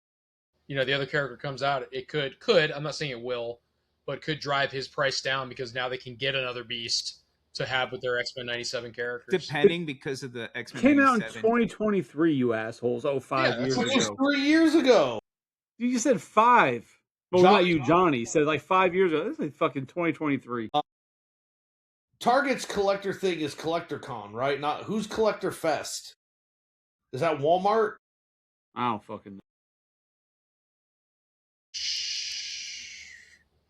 character comes out, it could, I'm not saying it will, but could drive his price down because now they can get another Beast to have with their X-Men 97 characters. Depending, because of the X-Men came 97. out in 2023, you assholes. 5 years ago. It was 3 years ago. You said 5. Well, not you, Johnny. Said like 5 years ago. This is like fucking 2023. Target's collector thing is CollectorCon, right? Not who's Collector Fest? Is that Walmart? I don't fucking know.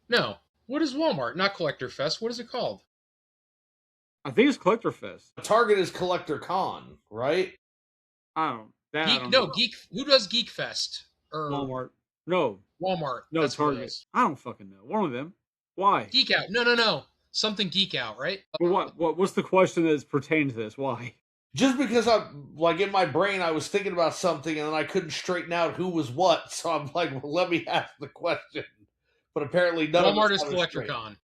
No. What is Walmart? Not Collector Fest. What is it called? I think it's Collector Fest. Target is CollectorCon, right? I don't know. Geek. Who does Geek Fest? Walmart. No. Walmart. No, that's Target. I don't fucking know. One of them. Why? Geek Out. No. Something Geek Out, right? Well, what's the question that's pertaining to this? Why? Just because I'm like in my brain, I was thinking about something and then I couldn't straighten out who was what. So I'm like, well, let me ask the question. But apparently none Walmart of is CollectorCon.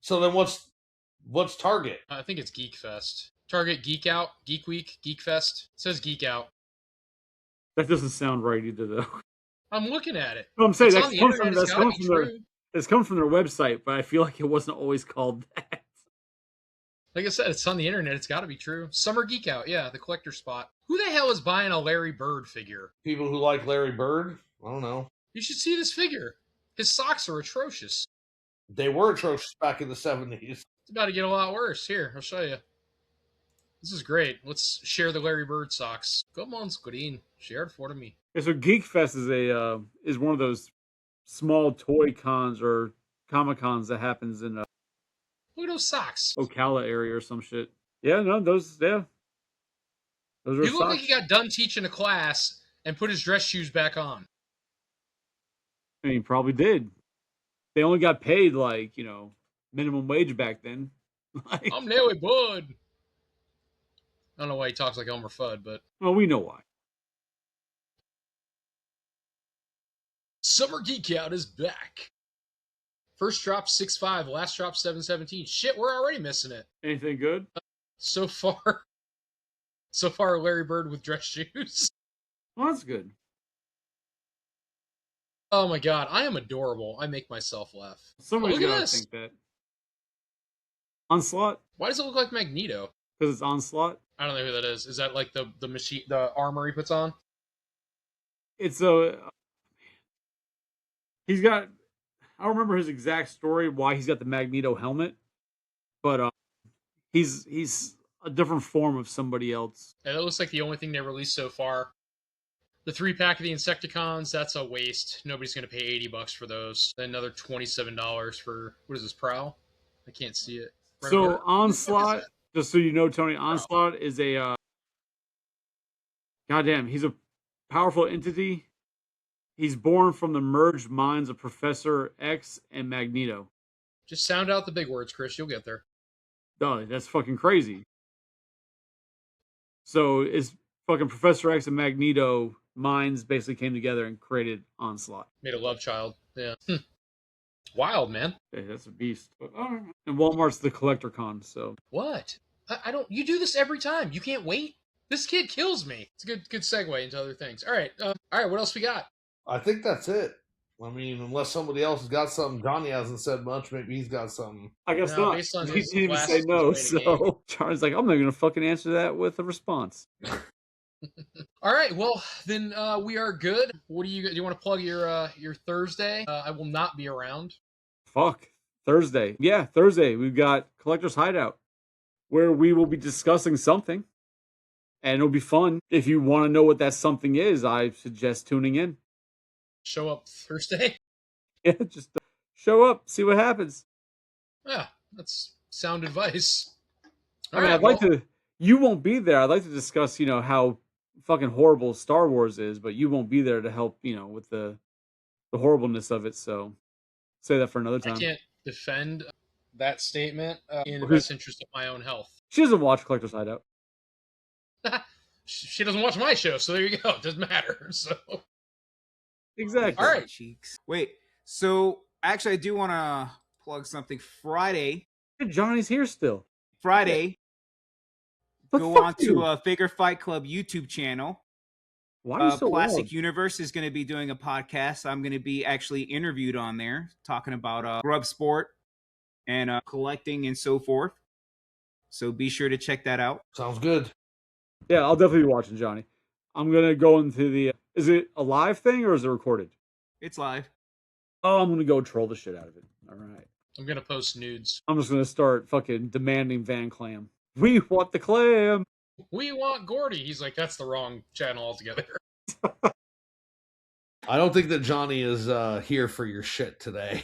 So then what's Target? I think it's Geek Fest. Target, Geek Out, Geek Week, Geek Fest. It says Geek Out. That doesn't sound right either, though. I'm looking at it. No, I'm saying that's come from their website, but I feel like it wasn't always called that. Like I said, it's on the internet. It's got to be true. Summer Geek Out, yeah, the collector spot. Who the hell is buying a Larry Bird figure? People who like Larry Bird? I don't know. You should see this figure. His socks are atrocious. They were atrocious back in the 70s. It's about to get a lot worse. Here, I'll show you. This is great. Let's share the Larry Bird socks. Come on, screen. Share it for me. Yeah, so Geek Fest is one of those small toy cons or Comic Cons that happens in look at those socks. Ocala area or some shit. Yeah, no, those are You look socks. like he got done teaching a class and put his dress shoes back on. And he probably did. They only got paid minimum wage back then. I'm Nelly Bud. I don't know why he talks like Elmer Fudd, but... Well, we know why. Summer Geek Out is back. First drop 6.5, last drop 7.17. Shit, we're already missing it. Anything good? So far, Larry Bird with dress shoes. Well, that's good. Oh my god, I am adorable. I make myself laugh. Somebody's gonna think that. Onslaught? Why does it look like Magneto? Because it's Onslaught? I don't know who that is. Is that like the machine, the armor he puts on? It's he's got... I don't remember his exact story, why he's got the Magneto helmet. But he's a different form of somebody else. And that looks like the only thing they released so far. The 3-pack of the Insecticons, that's a waste. Nobody's going to pay $80 for those. Then another $27 for, what is this, Prowl? I can't see it. Right so Onslaught, just so you know, Tony, Onslaught is a goddamn. He's a powerful entity. He's born from the merged minds of Professor X and Magneto. Just sound out the big words, Chris. You'll get there. Duh, that's fucking crazy. So it's fucking Professor X and Magneto minds basically came together and created Onslaught. Made a love child. Yeah. Wild, man. Hey, that's a beast. And Walmart's the collector con, so. What? I don't. You do this every time. You can't wait. This kid kills me. It's a good segue into other things. All right. What else we got? I think that's it. I mean, unless somebody else has got something, Johnny hasn't said much. Maybe he's got something. I guess not. Based on He his didn't even last say no, game. so Johnny's like, I'm not going to fucking answer that with a response. All right, well then we are good. What do you want to plug your Thursday? I will not be around. Fuck Thursday. Yeah, Thursday we've got Collector's Hideout, where we will be discussing something, and it'll be fun. If you want to know what that something is, I suggest tuning in. Show up Thursday. Yeah, just show up, see what happens. Yeah, that's sound advice. I mean, I'd like to. You won't be there. I'd like to discuss, how fucking horrible Star Wars is, but you won't be there to help, with the horribleness of it. So, say that for another time. I can't defend that statement in the best interest of my own health. She doesn't watch Collector's Hideout. She doesn't watch my show, so there you go. It doesn't matter. So exactly. All right. Cheeks. Wait. So actually, I do want to plug something. Friday. Johnny's here still. Friday. Go on to a Figure Fight Club YouTube channel. Why are you so Plastic loud? Universe is going to be doing a podcast. I'm going to be actually interviewed on there, talking about grub sport and collecting and so forth. So be sure to check that out. Sounds good. Yeah, I'll definitely be watching, Johnny. I'm gonna go into the. Is it a live thing or is it recorded? It's live. Oh, I'm gonna go troll the shit out of it. All right. I'm gonna post nudes. I'm just gonna start fucking demanding Van Clam. We want the clam. We want Gordy. He's like, that's the wrong channel altogether. I don't think that Johnny is here for your shit today.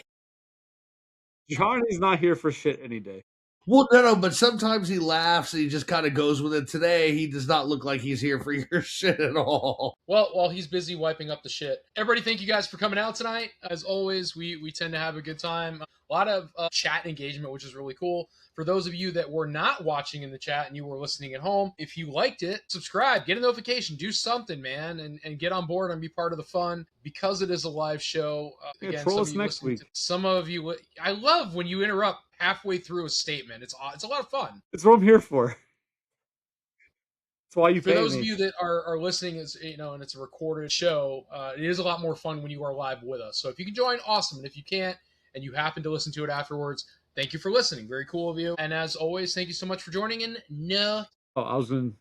Johnny's not here for shit any day. Well, no, but sometimes he laughs and he just kind of goes with it. Today, he does not look like he's here for your shit at all. Well, while he's busy wiping up the shit. Everybody, thank you guys for coming out tonight. As always, we tend to have a good time. A lot of chat engagement, which is really cool. For those of you that were not watching in the chat and you were listening at home, if you liked it, subscribe, get a notification, do something, man, and get on board and be part of the fun. Because it is a live show. Again, troll us next week. Some of you, I love when you interrupt halfway through a statement. It's a lot of fun. It's what I'm here for. That's why you pay me. For those of you that are listening, and it's a recorded show, it is a lot more fun when you are live with us. So if you can join, awesome. And if you can't, and you happen to listen to it afterwards, thank you for listening. Very cool of you. And as always, thank you so much for joining in. No. Oh, I was going to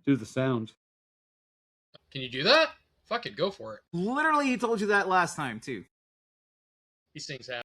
do the sound. Can you do that? Fuck it, go for it. Literally, he told you that last time, too. These things happen.